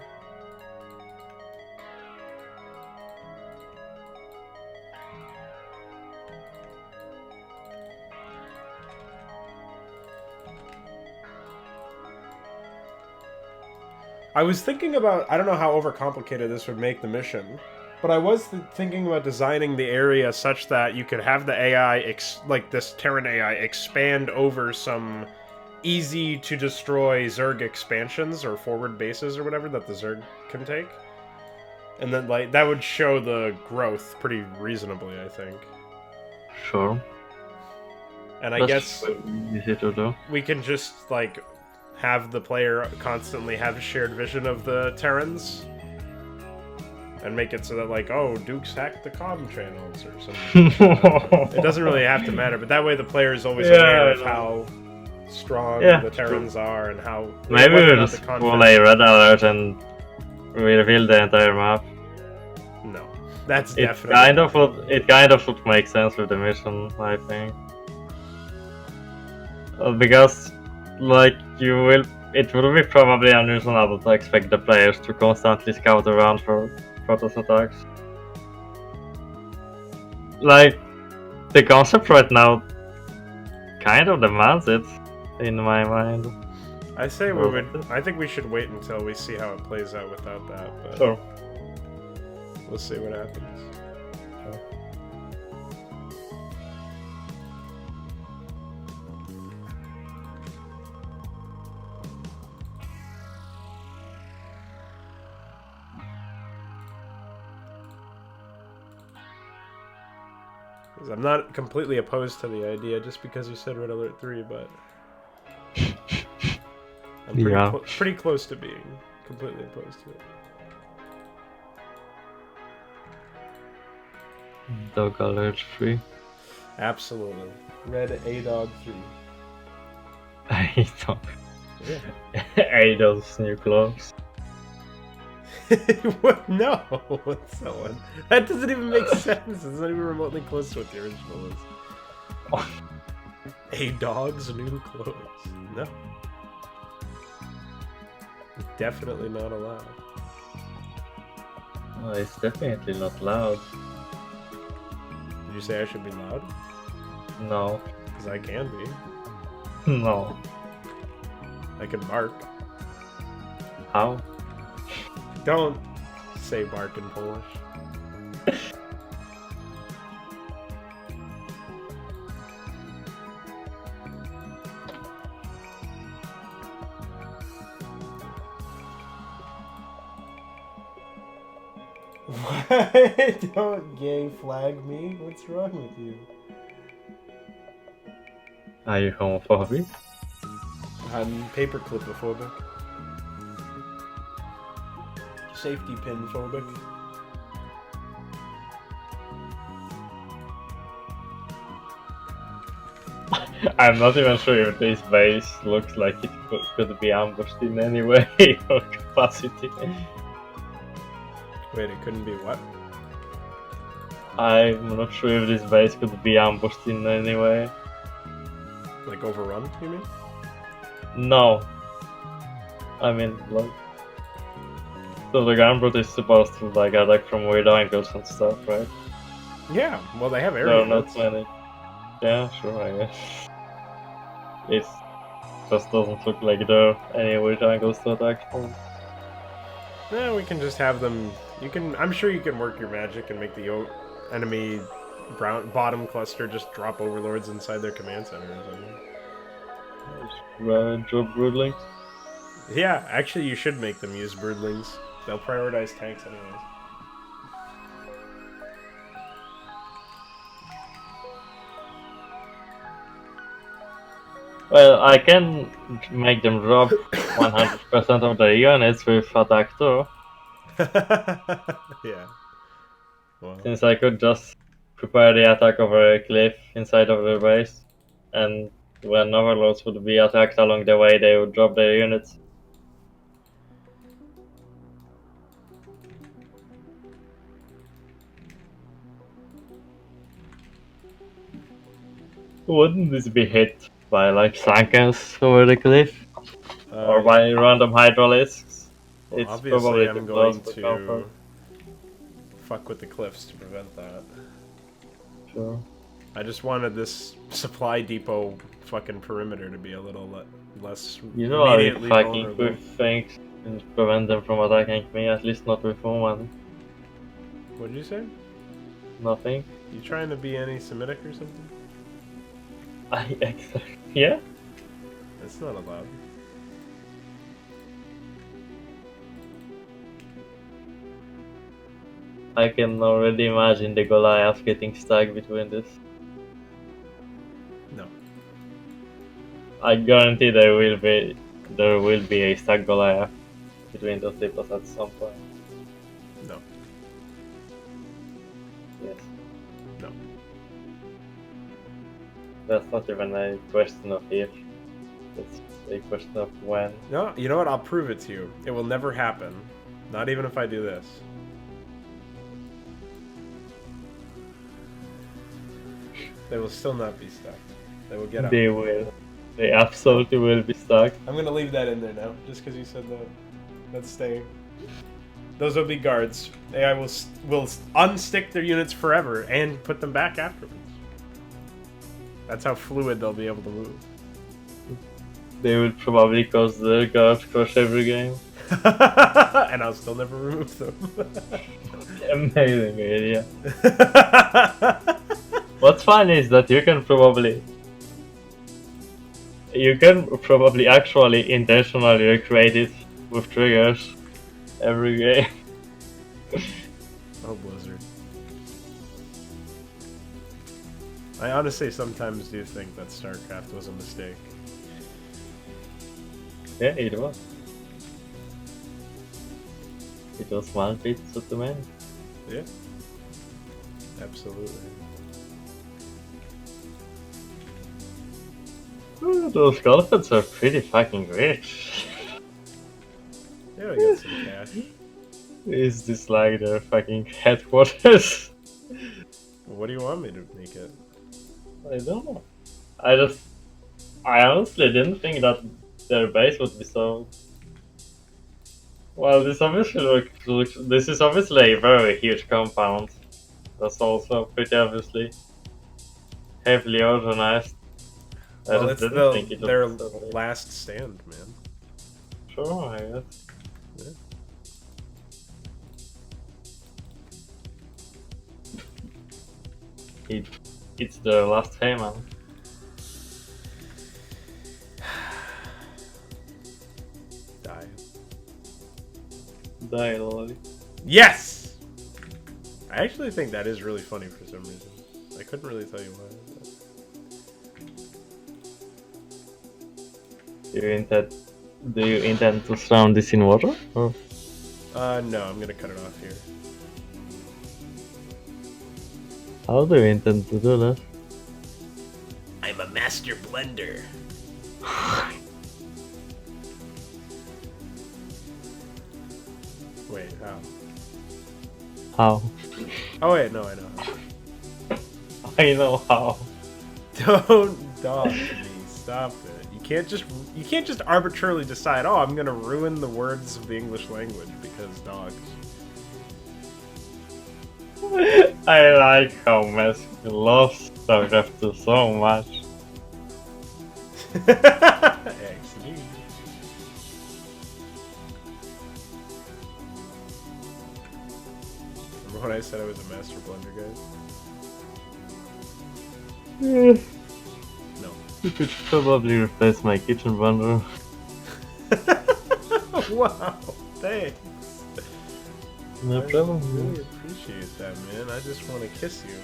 I was thinking about, I don't know how overcomplicated this would make the mission, but I was thinking about designing the area such that you could have the AI, like this Terran AI, expand over some easy-to-destroy Zerg expansions or forward bases or whatever that the Zerg can take. And then, like, that would show the growth pretty reasonably, I think. Sure. And I guess easy to do. we can just, like, have the player constantly have a shared vision of the Terrans. And make it so that, like, oh, Duke's hacked the comm channels or something. It doesn't really have to matter, but that way the player is always aware of how strong the Terrans are and how... Maybe we'll just pull a red alert and reveal the entire map. No. That's definitely... It kind of would make sense with the mission, I think. Because, like, it would be probably unreasonable to expect the players to constantly scout around for Protoss attacks. Like, the concept right now kind of demands it, in my mind. I think we should wait until we see how it plays out without that, but sure. We'll see what happens. Sure. I'm not completely opposed to the idea just because you said Red Alert 3, but I'm pretty close to being completely opposed to it. Dog Alert 3. Absolutely. Red A-Dog 3. A-Dog. Yeah. A-Dog's new clothes. What? No! What's that one? That doesn't even make sense. It's not even remotely close to what the original is. Oh. A-Dog's new clothes. No. Definitely not allowed. Oh, it's definitely not loud. Did you say I should be loud? No. Because I can be. No. I can bark. How? Don't say bark in Polish. What? Don't gay flag me. What's wrong with you? Are you homophobic? I'm paperclip-ophobic. Safety pin phobic. I'm not even sure if this base looks like it could be ambushed in any way or capacity. Wait, it couldn't be what? I'm not sure if this base could be ambushed in any way. Like overrun, you mean? No. I mean, like... So the gunboat is supposed to like attack from weird angles and stuff, right? Yeah, well they have There area are not hits. many. Yeah, sure, I guess. It just doesn't look like there are any weird angles to attack from. Yeah, we can just have them. You can. I'm sure you can work your magic and make the enemy bottom cluster just drop overlords inside their command center or something. Drop broodlings. Yeah, actually, you should make them use broodlings. They'll prioritize tanks anyways. Well, I can make them drop 100% of their units with attack too. Yeah. Well. Since I could just prepare the attack over a cliff inside of their base, and when overlords would be attacked along the way, they would drop their units. Wouldn't this be hit by like sankers over the cliff? Or by random hydralisks? Well, It's obviously, probably I'm too going close to comfort. fuck with the cliffs to prevent that. Sure. I just wanted this supply depot fucking perimeter to be a little less You know how immediately fucking vulnerable. with things and prevent them from attacking me, at least not with women. What did you say? Nothing. You trying to be anti-Semitic or something? Yeah? That's not allowed. I can already imagine the Goliath getting stuck between this. No. I guarantee there will be a stuck Goliath between those depots at some point. No. Yes. No. That's not even a question of if. It's a question of when. No, you know what? I'll prove it to you. It will never happen. Not even if I do this. They will still not be stuck. They will get out. They will. They absolutely will be stuck. I'm gonna leave that in there now, just because you said that. That's staying. Those will be guards. AI will unstick their units forever and put them back afterwards. That's how fluid they'll be able to move. They will probably cause the guard crush every game. And I'll still never remove them. Amazing idea. What's fun is that you can probably actually intentionally recreate it with triggers every game. Oh, Blizzard. I honestly sometimes do think that StarCraft was a mistake. Yeah, it was. It was one bit of the man. Yeah. Absolutely. Ooh, those elephants are pretty fucking rich. Yeah, we got some cash. Is this like their fucking headquarters? What do you want me to make it? I don't know. I honestly didn't think that their base would be so... Well, this is obviously a very huge compound. That's also pretty obviously heavily organized. I Well, just it's didn't think it would their be so big. last stand, man. Sure, I guess. Yeah. It's their last payment. Die. Die, lolly. Yes! I actually think that is really funny for some reason. I couldn't really tell you why. Do you intend to surround this in water? Or? No, I'm gonna cut it off here. How do you intend to do that? I am a master blender. Wait, how? How? Oh wait, no, I know. I know how. Don't dog me. Stop it. You can't just arbitrarily decide, oh, I'm gonna ruin the words of the English language because dogs. I like how Messi loves StarCraft so much. Excellent. Remember when I said I was a master blender, guys? No. You could probably replace my kitchen blender. Wow, thanks. No I problem. really appreciate that, man. I just want to kiss you.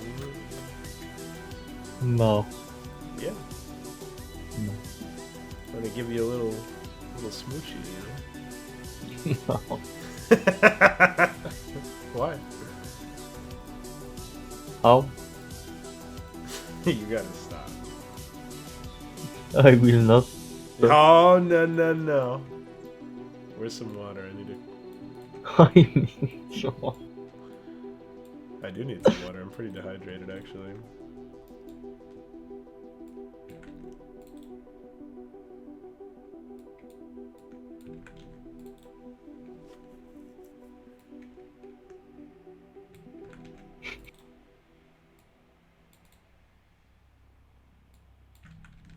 No. Yeah. No. I want to give you a little smoochy, you No. know? Why? How? You gotta stop. I will not. Oh, no. Where's some water? I need to... I need some. I do need some water. I'm pretty dehydrated, actually.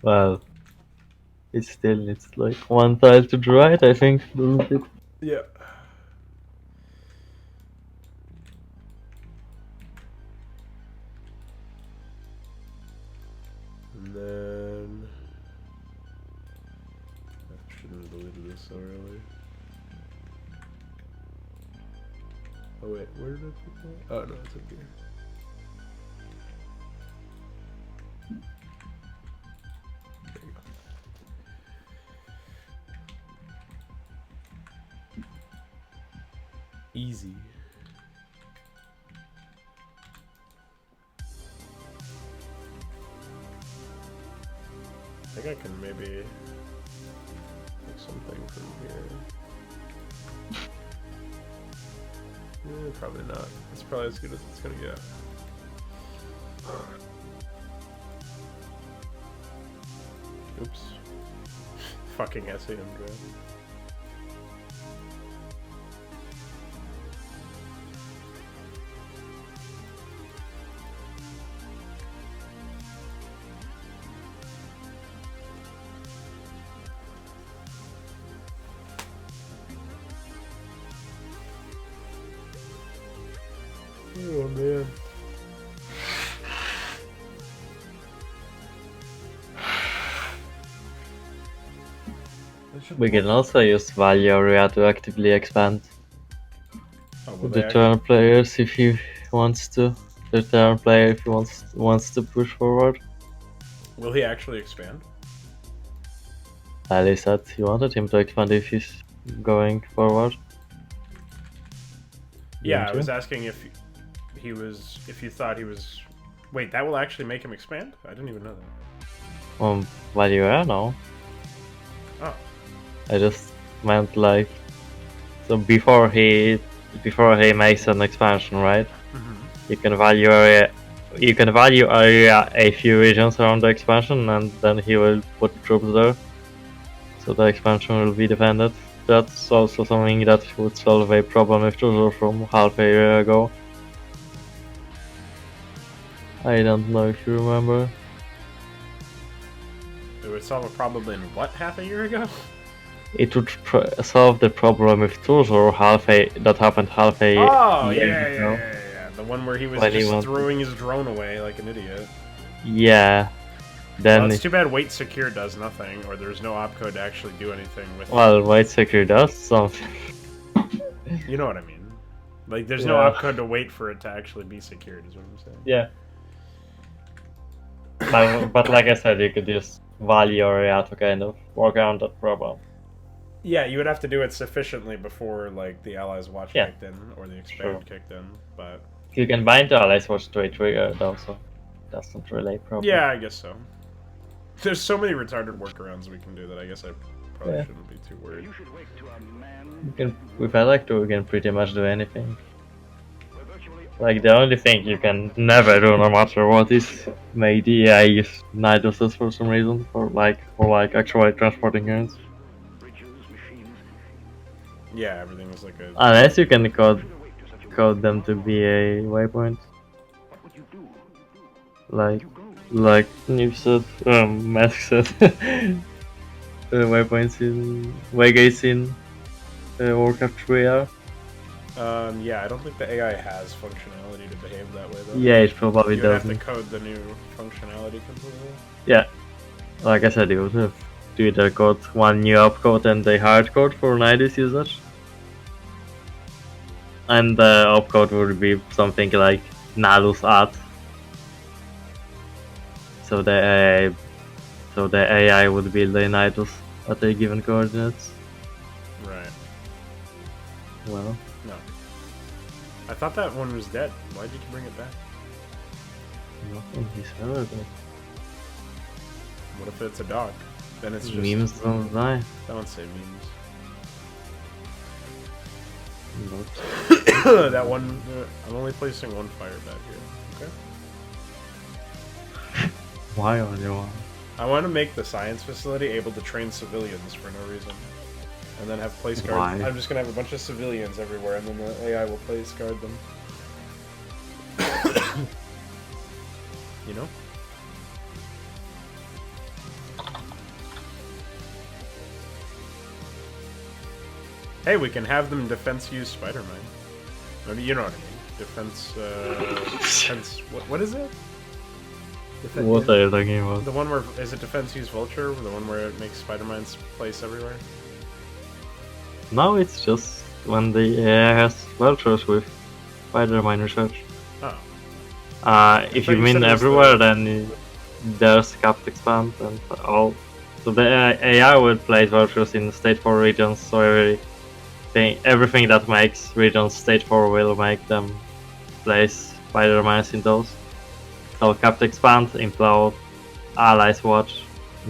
Well, it's like one tile to the right, I think, doesn't it? Yeah. And then... I shouldn't have deleted this so early. Oh wait, where did I put that? Oh no, it's up here. There you go. Easy. I think I can maybe take something from here. Probably not. It's probably as good as it's gonna get. Oops. Fucking SAM draft. Oh man. We can also use value area to actively expand Oh, will the they turn players if he wants to. The turn player if he wants to push forward. will he actually expand? Ali said he wanted him to expand if he's going forward. Yeah, Didn't I was you? asking if you thought he was. Wait, that will actually make him expand? I didn't even know that. Value area, no. Oh. I just meant like, so before he makes an expansion, right? Mm-hmm. You can value area a few regions around the expansion, and then he will put troops there. So the expansion will be defended. That's also something that would solve a problem with Treasure from half a year ago. I don't know if you remember. It would solve a problem in what, half a year ago? It would solve the problem with Treasure that happened half a Oh, year yeah. ago. The one where he was When he just went- throwing his drone away like an idiot. Yeah. Well, Then it's too bad wait secure does nothing, or there's no opcode to actually do anything with well, White Secure does something. You know what I mean. Like, there's no Yeah. opcode to wait for it to actually be secured, is what I'm saying. Yeah. But like I said, you could use value area to kind of work around that problem. Yeah, you would have to do it sufficiently before, like, the Allies Watch Yeah. kicked in, or the Expand Sure. kicked in, but... You can bind to Allies Watch to a trigger though, so that's not really a problem. Yeah, I guess so. There's so many retarded workarounds we can do that I guess I probably Yeah. shouldn't be too worried. With Electro, you can pretty much do anything. Like, the only thing you can never do, no matter what, is make the AI use Niduses for some reason, for actually transporting units. Yeah, everything is like a... Unless you can code them to be a waypoint. Like you said, Mask said, waypoints in waygates in Warcraft 3 are. Yeah, I don't think the AI has functionality to behave that way though. Yeah, it probably You would have doesn't. to code the new functionality completely. Yeah, like I said, you would have to either code one new opcode and a hard code for Nidus usage. And the opcode would be something like Nalus at. So the AI would be the Nidus at a given coordinates. Right. Well, No. I thought that one was dead. Why did you bring it back? nothing he said. What if it's a dog? Then it's just... Memes don't die. Don't say memes. But That one... I'm only placing one fire bat here. Okay? why only one? I want to make the science facility able to train civilians for no reason. And then have place guard. Why? I'm just going to have a bunch of civilians everywhere and then the AI will place guard them. You know? Hey, we can have them defense use Spider-Man. Maybe you know what I mean. Defense, defense, what is it? What are you talking about? The one where, is it defense use Vulture? The one where it makes Spider-Man's place everywhere? No, it's just when the AI has vultures with Spider-Man research. Oh. If thought you you mean said it was everywhere, then there's capped expand and all. So the AI would place vultures in state 4 regions, so everything that makes regions state 4 will make them place Spider-Mans in those. So capped expand, implode, allies watch,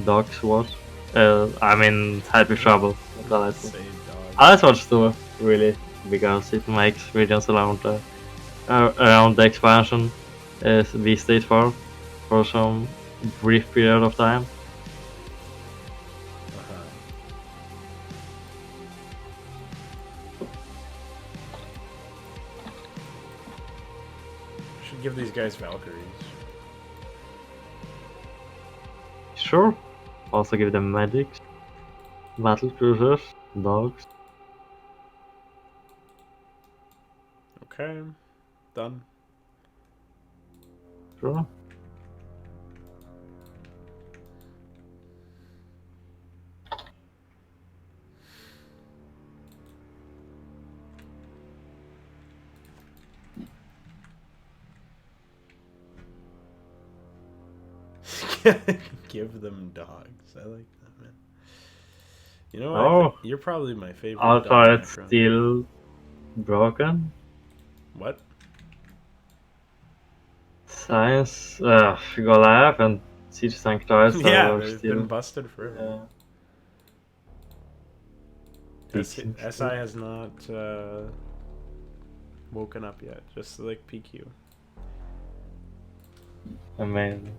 dogs watch. I mean happy trouble. Allies watch. Save dog. Allies watch too, really, because it makes regions around the expansion be state 4 for some brief period of time. Uh-huh. Should give these guys Valkyries. Sure. Also give them medics, battle cruisers, dogs. Okay. Done. Sure. Give them dogs. I like that, man. You know, Oh. you're probably my favorite. Also, dog it's background. still broken. What? Science, Goliath and Siege Sanctoids Yeah, are they've still. been busted forever. Decent. SI has not woken up yet, just like PQ. Amazing.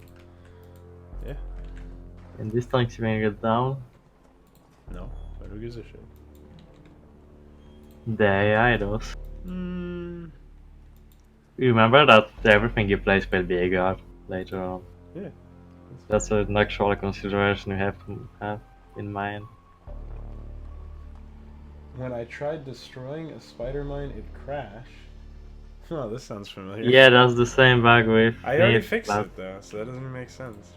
Yeah. And this tank's gonna get down. No, but who gives a shit? The AI does. Mm, Remember that everything you place will be a guard later on. yeah. That's an actual consideration you have to have in mind. When I tried destroying a spider mine, it crashed. Oh, this sounds familiar. Yeah, that's the same bug with. I already Nate, fixed but it though, so that doesn't make sense.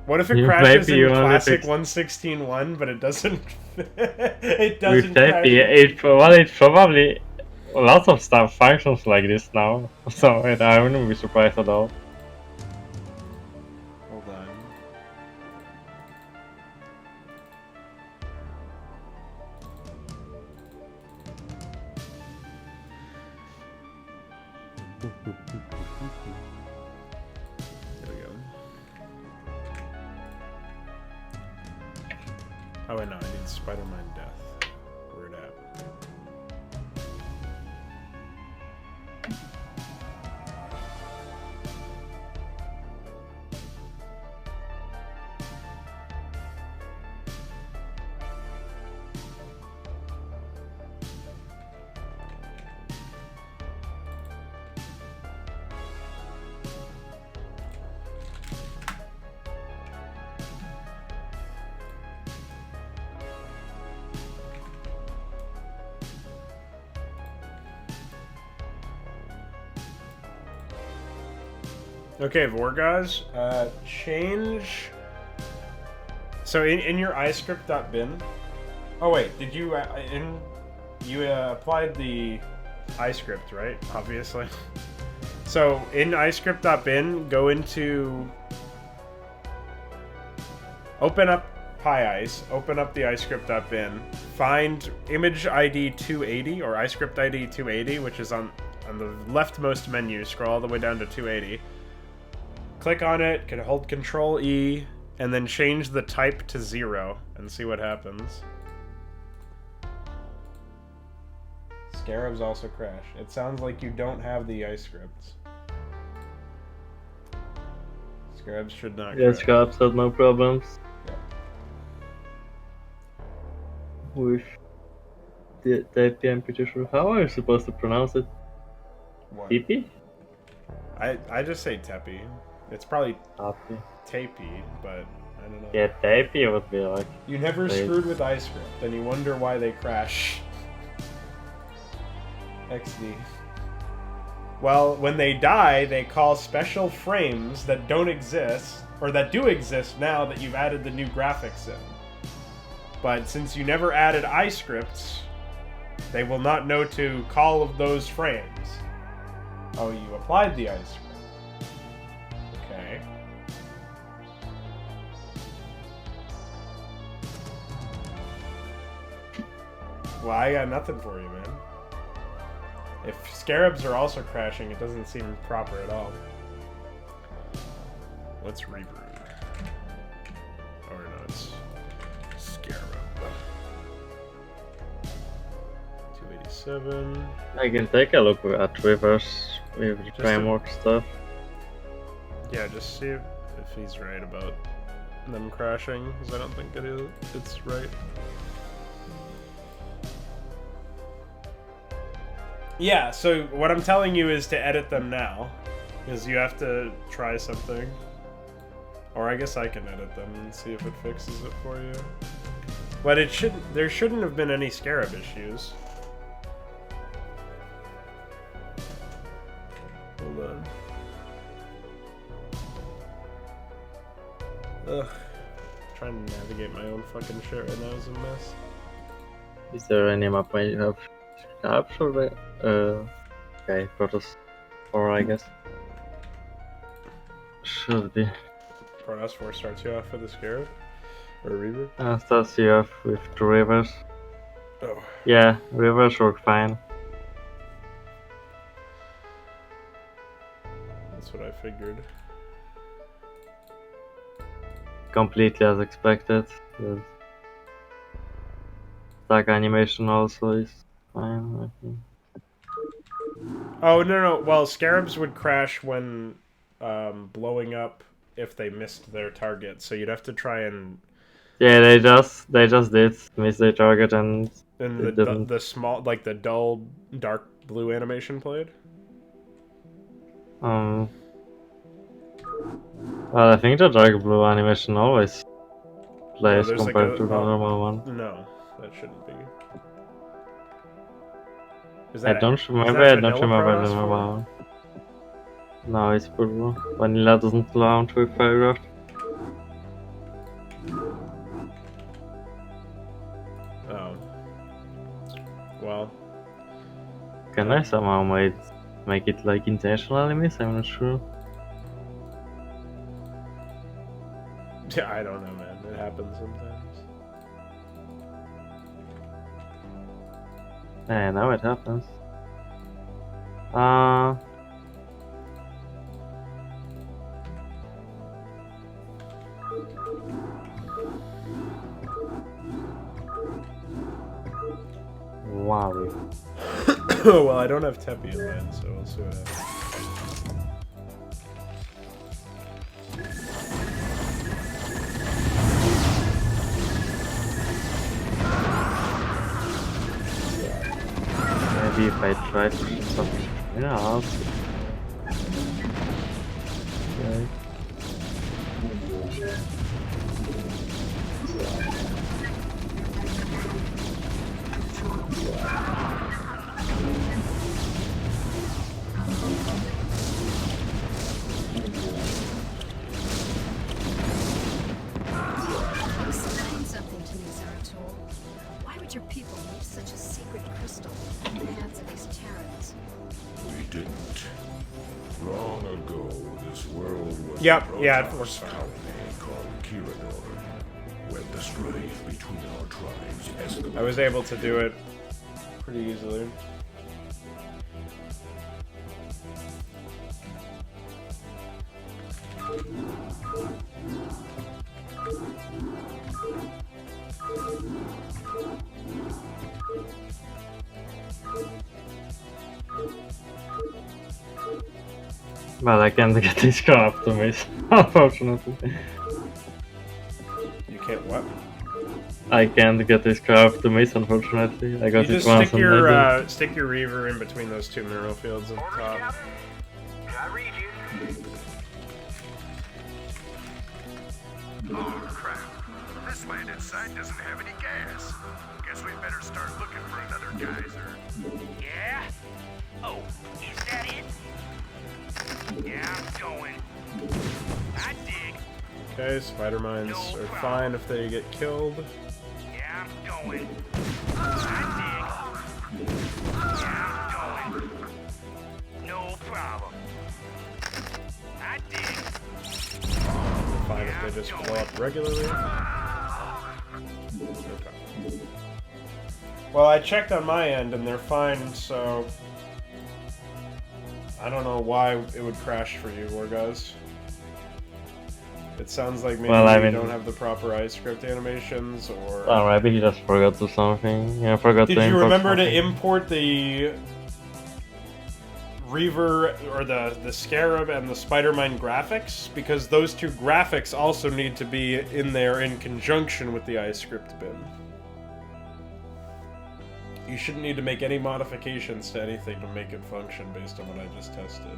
What if it You- crashes maybe you in only classic fixed- 116.1, but it doesn't? It With doesn't that, crash. it probably lots of stuff functions like this now, so I wouldn't be surprised at all. Hold on. There we go. Oh wait, no, I need Spider-Man Death. Where it at? Okay, Vorgaz, change. So in your iScript.bin. Oh wait, did you applied the iScript, right? Obviously. So in iScript.bin, go into open up PyIce, open up the iScript.bin, find image ID 280 or iScript ID 280, which is on the leftmost menu. Scroll all the way down to 280. Click on it, can hold Control E, and then change the type to 0 and see what happens. Scarabs also crash. It sounds like you don't have the iScripts. Scarabs should not Yes, crash. Scarabs had no problems Yeah. with the IP, I'm pretty sure. How are you supposed to pronounce it? What? TP? I just say Teppy. It's probably Happy. Tapey, but I don't know. Yeah, TP would be like. You never Wait. screwed with iScript, and you wonder why they crash. XD. Well, when they die, they call special frames that don't exist, or that do exist now that you've added the new graphics in. But since you never added iScripts, they will not know to call of those frames. Oh, you applied the iScript. Okay. Well, I got nothing for you, man. If Scarabs are also crashing, it doesn't seem proper at all. Let's reboot. Or no, it's Scarab. 287. I can take a look at reverse with the Just framework stuff. Yeah, just see if he's right about them crashing, because I don't think it's right. Yeah, so what I'm telling you is to edit them now, because you have to try something. Or I guess I can edit them and see if it fixes it for you. But there shouldn't have been any Scarab issues. Hold on. Ugh. Trying to navigate my own fucking shit right now is a mess. Is there any map where you have Scarabs or the okay, Protoss 4 I guess. Should be. Pr0nogo 4 starts you off with a Scarab? Or a Reaver? Starts you off with the rivers. Oh. Yeah, rivers work fine. That's what I figured. Completely as expected. The stack animation also is fine, I think. Oh, no. Well, Scarabs would crash when blowing up if they missed their target, so you'd have to try and... Yeah, they just did miss their target and And the small, like the dull, dark blue animation played? well, I think the dark blue animation always plays there's like compared a- to the oh. normal one. No, that shouldn't be. Is I that don't is remember. that I don't vanilla remember Pr0nogo the normal 4? one. No, it's blue. Vanilla doesn't launch with Paragraph. Oh. Well. Can I somehow make it like intentionally miss? I'm not sure. I don't know, man. It happens sometimes. Yeah, now it happens. Well, I don't have Teppy in mind, so we'll see what happens. Maybe if I try to do something else. Right. Explain something to me, Zeratul. Why would your people leave such a secret crystal in the hands of these Terrans? We didn't. Long ago, this world was Yep, a yeah, Protoss it works fine. colony called Pr0nogo. When the strife between our tribes escalated, I was able to do it pretty easily. Well, I can't get this car up to me, unfortunately. You can't what? I can't get this car up to miss, unfortunately. I got You it just once stick and I didn't. stick your Reaver in between those two mineral fields at the Orders, top. Captain? I read you. Oh, crap. This landed site doesn't have any gas. Guess we better start looking for another geyser. Yeah? Oh, is that it? Yeah, I'm going. I dig. Okay, spider mines are fine if they get killed. Yeah, I'm going. I dig. Yeah, I'm going. No problem. I dig. Fine if they just blow up regularly. Okay. Well, I checked on my end and they're fine, so I don't know why it would crash for you, Wargaz. It sounds like maybe Well, I you mean- don't have the proper iScript animations, or... Oh, maybe he just forgot to something. Yeah, I forgot Did to you import remember to something. import the Reaver, or the Scarab and the Spider-Mine graphics? Because those two graphics also need to be in there in conjunction with the iScript bin. You shouldn't need to make any modifications to anything to make it function based on what I just tested.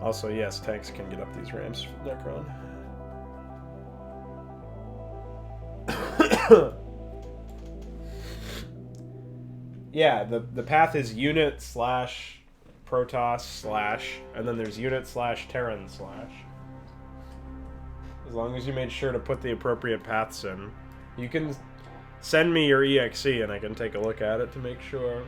Also, yes, tanks can get up these ramps from Necron. Yeah, the path is unit slash Protoss slash, and then there's unit slash Terran slash. As long as you made sure to put the appropriate paths in. You can send me your EXE and I can take a look at it to make sure.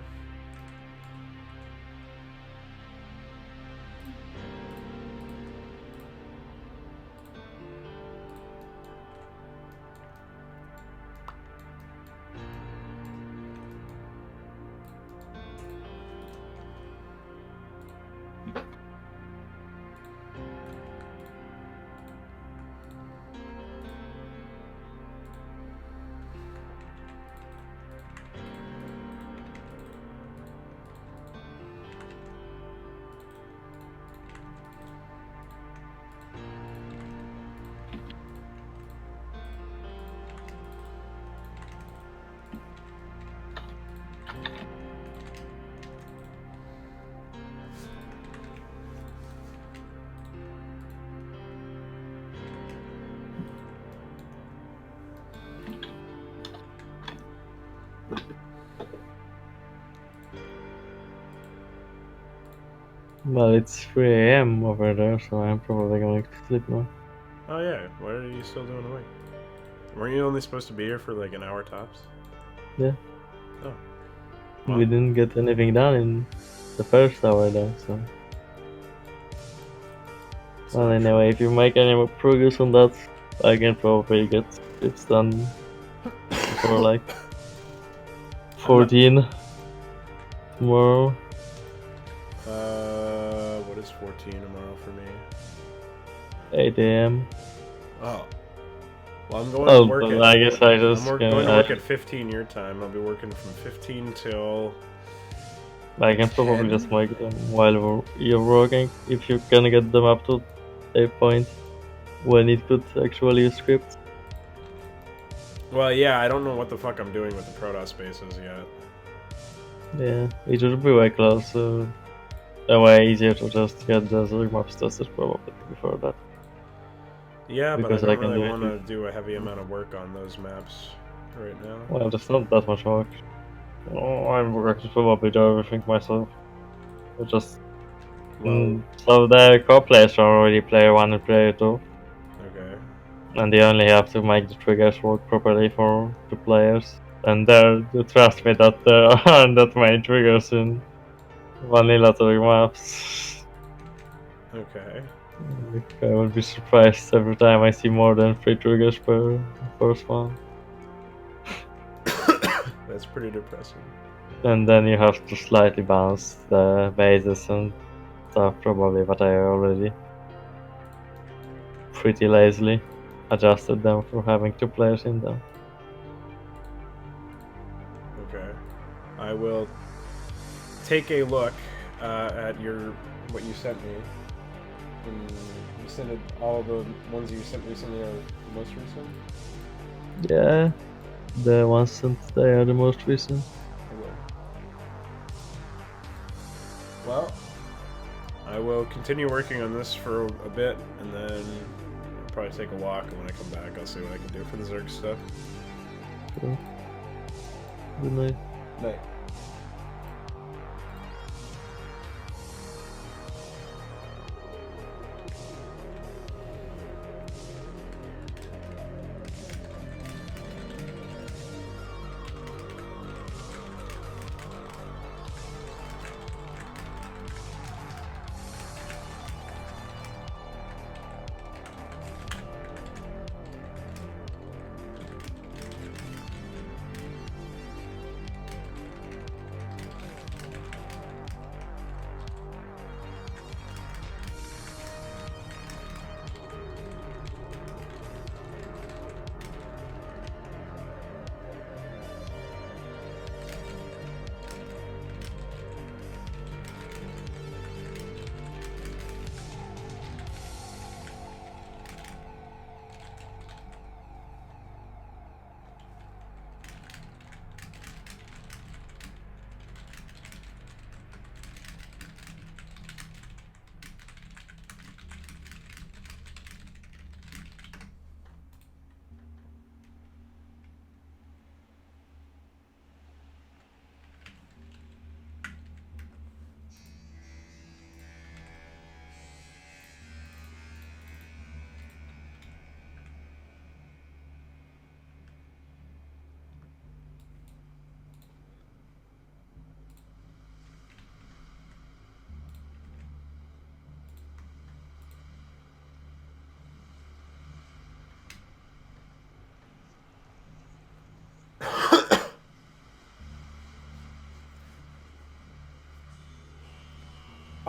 Well, it's 3 AM over there, so I'm probably going to sleep now. Oh yeah, what are you still doing awake? Weren't you only supposed to be here for like an hour tops? Yeah. Oh. We didn't get anything done in the first hour though, so... Well, anyway, if you make any more progress on that, I can probably get it done for like 14 tomorrow. What is 14 tomorrow for me? 8 a.m. Oh. Well, I'm going to work but at... I guess I just going to work at 15 your time. I'll be working from 15 till... I can probably 10? just make them while you're working, if you can get them up to a point when it could actually use scripts. Well, yeah, I don't know what the fuck I'm doing with the Protoss bases yet. Yeah, it should be way close, so a way easier to just get the Zerg maps tested probably before that. Yeah, Because but I I don't can really do want it. to do a heavy amount of work on those maps right now. Well, there's not that much work. Oh, I'm working probably do everything myself. I just Well, so the co-players are already player 1 and player 2. okay. And they only have to make the triggers work properly for the players. And there, trust me that there aren't that many triggers in vanilla Zerg maps. Okay. I would be surprised every time I see more than 3 triggers per first one. That's pretty depressing. And then you have to slightly balance the bases and stuff, probably, but I already pretty lazily adjusted them for having 2 players in them. Okay. I will take a look at what you sent me. And you sent it, all the ones you sent recently are the most recent? Yeah, the ones that they are the most recent. Okay. Well, I will continue working on this for a bit, and then I'll probably take a walk, and when I come back, I'll see what I can do for the Zerg stuff. Sure. Good night. Night.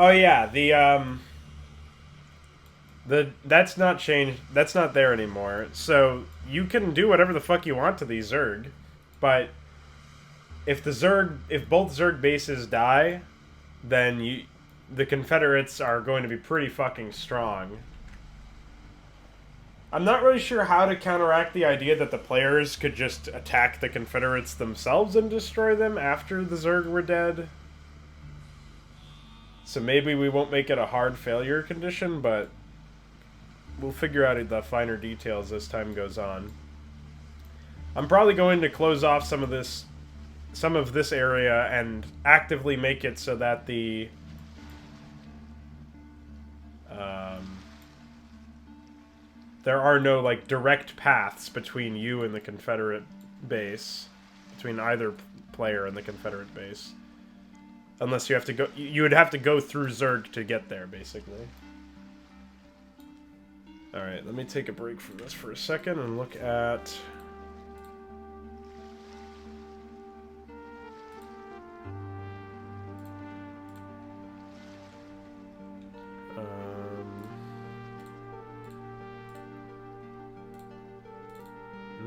Oh yeah, that's not changed. That's not there anymore. So you can do whatever the fuck you want to these Zerg, but if both Zerg bases die, then the Confederates are going to be pretty fucking strong. I'm not really sure how to counteract the idea that the players could just attack the Confederates themselves and destroy them after the Zerg were dead. So maybe we won't make it a hard failure condition, but we'll figure out the finer details as time goes on. I'm probably going to close off some of this area and actively make it so that there are no like direct paths between you and the Confederate base, between either player and the Confederate base. Unless you have to go, you would have to go through Zerg to get there, basically. Alright, let me take a break from this for a second and look at...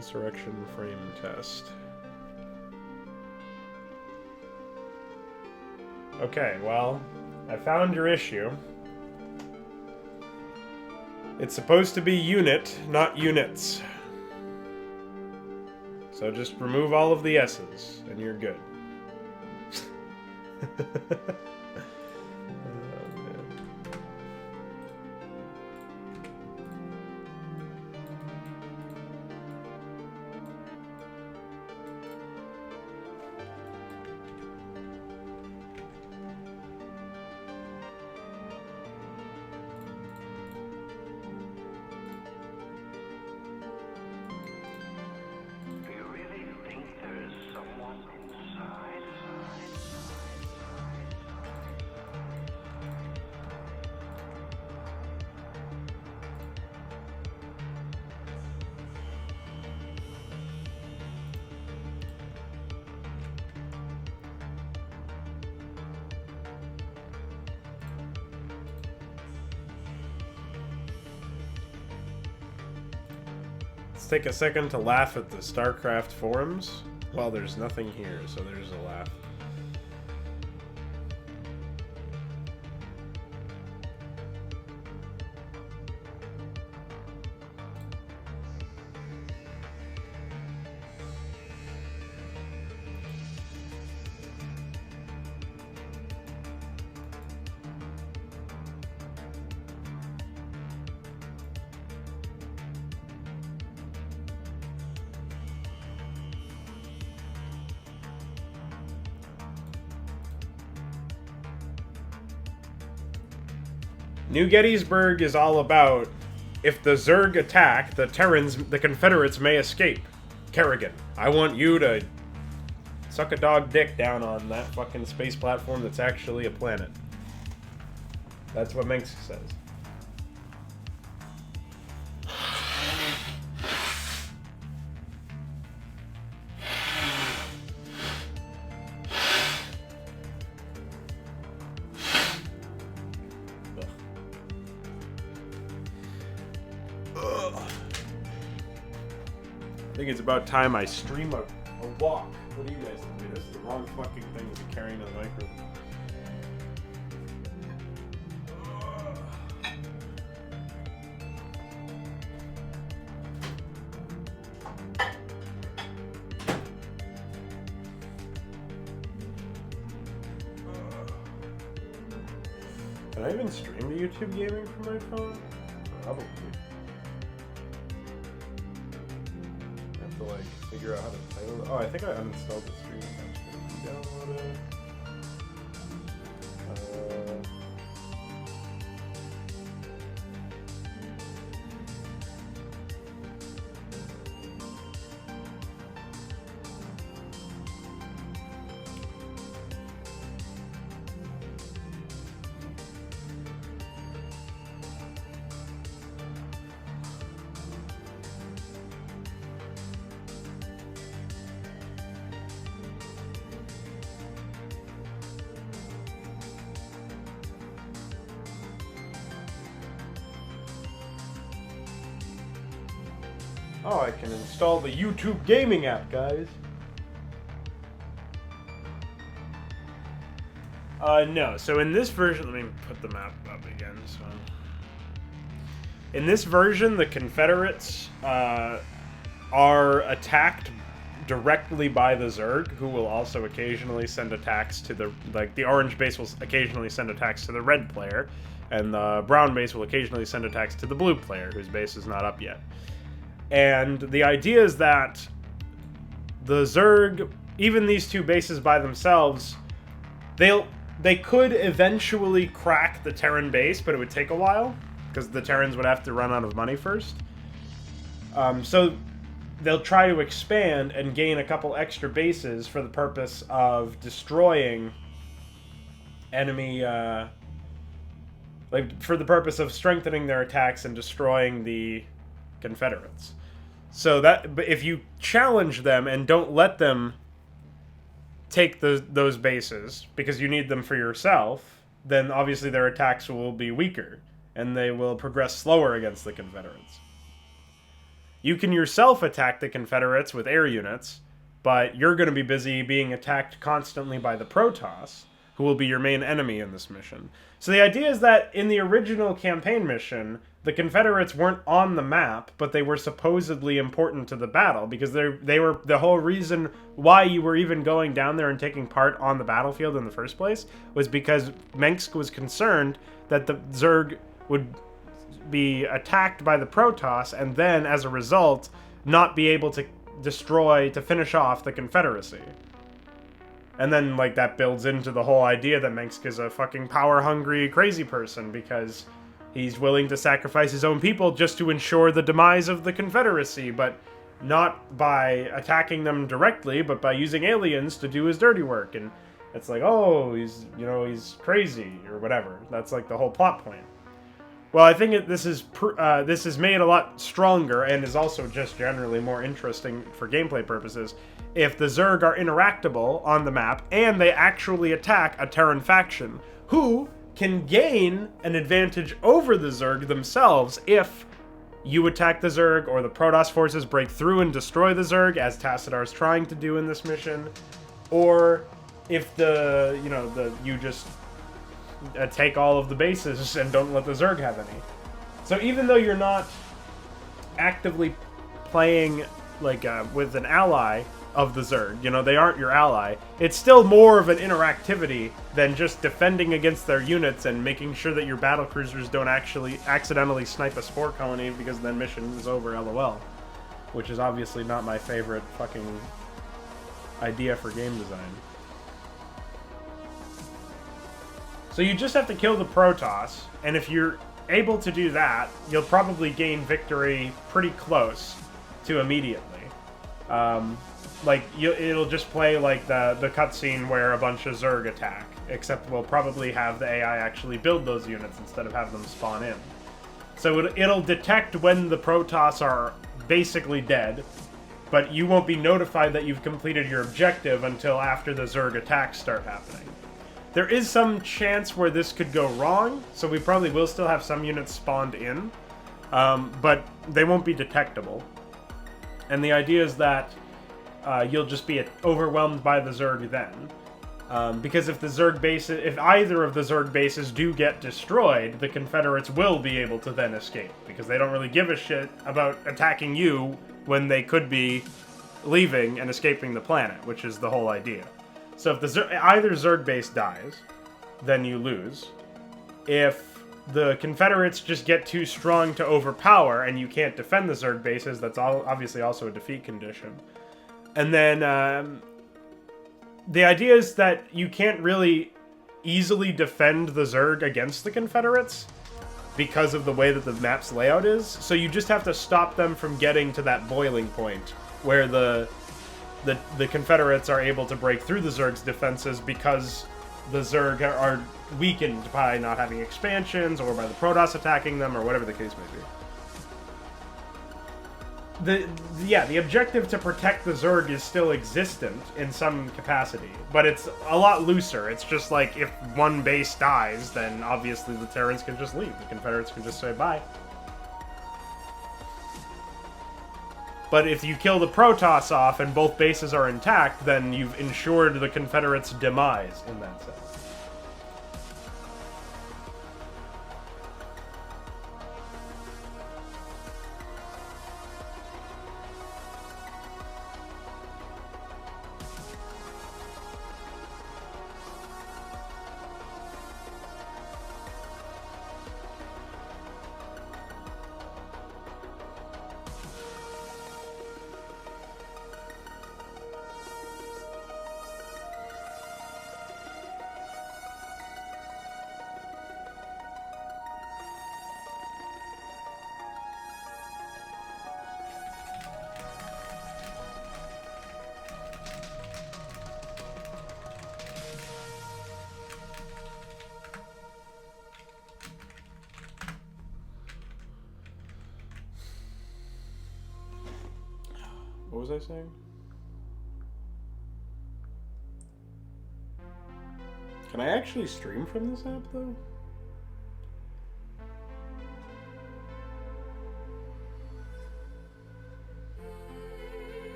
Insurrection frame test. Okay, well, I found your issue. It's supposed to be unit, not units. So just remove all of the S's, and you're good. Do you really think there is someone inside? Let's take a second to laugh at the StarCraft forums. Well, there's nothing here, so there's a laugh. New Gettysburg is all about, if the Zerg attack, the Terrans, the Confederates may escape. Kerrigan, I want you to suck a dog dick down on that fucking space platform that's actually a planet. That's what Minsk says. I think it's about time I stream a walk. What do you guys think? This is the wrong fucking thing to be carrying a microphone. Can I even stream to YouTube gaming from my phone? Probably. To like figure out how to play with it. Oh, I think I uninstalled the stream. Download it. Oh, I can install the YouTube gaming app, guys. No. So in this version, let me put the map up again. So, in this version, the Confederates are attacked directly by the Zerg, who will also occasionally send attacks to the orange base will occasionally send attacks to the red player, and the brown base will occasionally send attacks to the blue player, whose base is not up yet. And the idea is that the Zerg, even these two bases by themselves, they could eventually crack the Terran base, but it would take a while, because the Terrans would have to run out of money first. So they'll try to expand and gain a couple extra bases for the purpose of destroying enemy, for the purpose of strengthening their attacks and destroying the Confederates. So that, but if you challenge them and don't let them take those bases because you need them for yourself, then obviously their attacks will be weaker and they will progress slower against the Confederates. You can yourself attack the Confederates with air units, but you're going to be busy being attacked constantly by the Protoss, who will be your main enemy in this mission. So the idea is that in the original campaign mission, the Confederates weren't on the map, but they were supposedly important to the battle, because they were the whole reason why you were even going down there and taking part on the battlefield in the first place, was because Mengsk was concerned that the Zerg would be attacked by the Protoss, and then, as a result, not be able to finish off the Confederacy. And then, like, that builds into the whole idea that Mengsk is a fucking power-hungry, crazy person, because he's willing to sacrifice his own people just to ensure the demise of the Confederacy, but not by attacking them directly, but by using aliens to do his dirty work. And it's like, oh, he's crazy, or whatever. That's, like, the whole plot point. Well, I think this is made a lot stronger, and is also just generally more interesting for gameplay purposes, if the Zerg are interactable on the map, and they actually attack a Terran faction, who can gain an advantage over the Zerg themselves if you attack the Zerg, or the Protoss forces break through and destroy the Zerg, as Tacidar's trying to do in this mission, or if you just take all of the bases and don't let the Zerg have any. So even though you're not actively playing like with an ally of the Zerg, they aren't your ally, it's still more of an interactivity than just defending against their units and making sure that your battle cruisers don't actually accidentally snipe a spore colony, because then mission is over, lol. Which is obviously not my favorite fucking idea for game design. So you just have to kill the Protoss, and if you're able to do that, you'll probably gain victory pretty close to immediately. It'll just play like the cutscene where a bunch of Zerg attack, except we'll probably have the AI actually build those units instead of have them spawn in. So it'll detect when the Protoss are basically dead, but you won't be notified that you've completed your objective until after the Zerg attacks start happening. There is some chance where this could go wrong, so we probably will still have some units spawned in, but they won't be detectable. And the idea is that you'll just be overwhelmed by the Zerg then. Because if either of the Zerg bases do get destroyed, the Confederates will be able to then escape, because they don't really give a shit about attacking you when they could be leaving and escaping the planet, which is the whole idea. So if either Zerg base dies, then you lose. If the Confederates just get too strong to overpower and you can't defend the Zerg bases, that's obviously also a defeat condition. And then the idea is that you can't really easily defend the Zerg against the Confederates because of the way that the map's layout is. So you just have to stop them from getting to that boiling point where the Confederates are able to break through the Zerg's defenses, because the Zerg are weakened by not having expansions, or by the Protoss attacking them, or whatever the case may be. The objective to protect the Zerg is still existent in some capacity, but it's a lot looser. It's just like, if one base dies, then obviously the Terrans can just leave. The Confederates can just say bye. But if you kill the Protoss off and both bases are intact, then you've ensured the Confederates' demise in that sense. What was I saying? Can I actually stream from this app, though?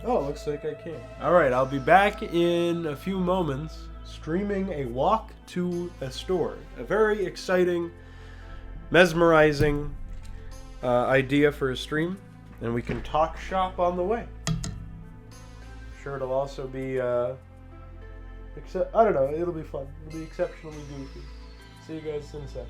Oh, looks like I can. Alright, I'll be back in a few moments streaming a walk to a store. A very exciting, mesmerizing idea for a stream. And we can talk shop on the way. Sure, it'll also be, I don't know, it'll be fun. It'll be exceptionally goofy. See you guys in a sec.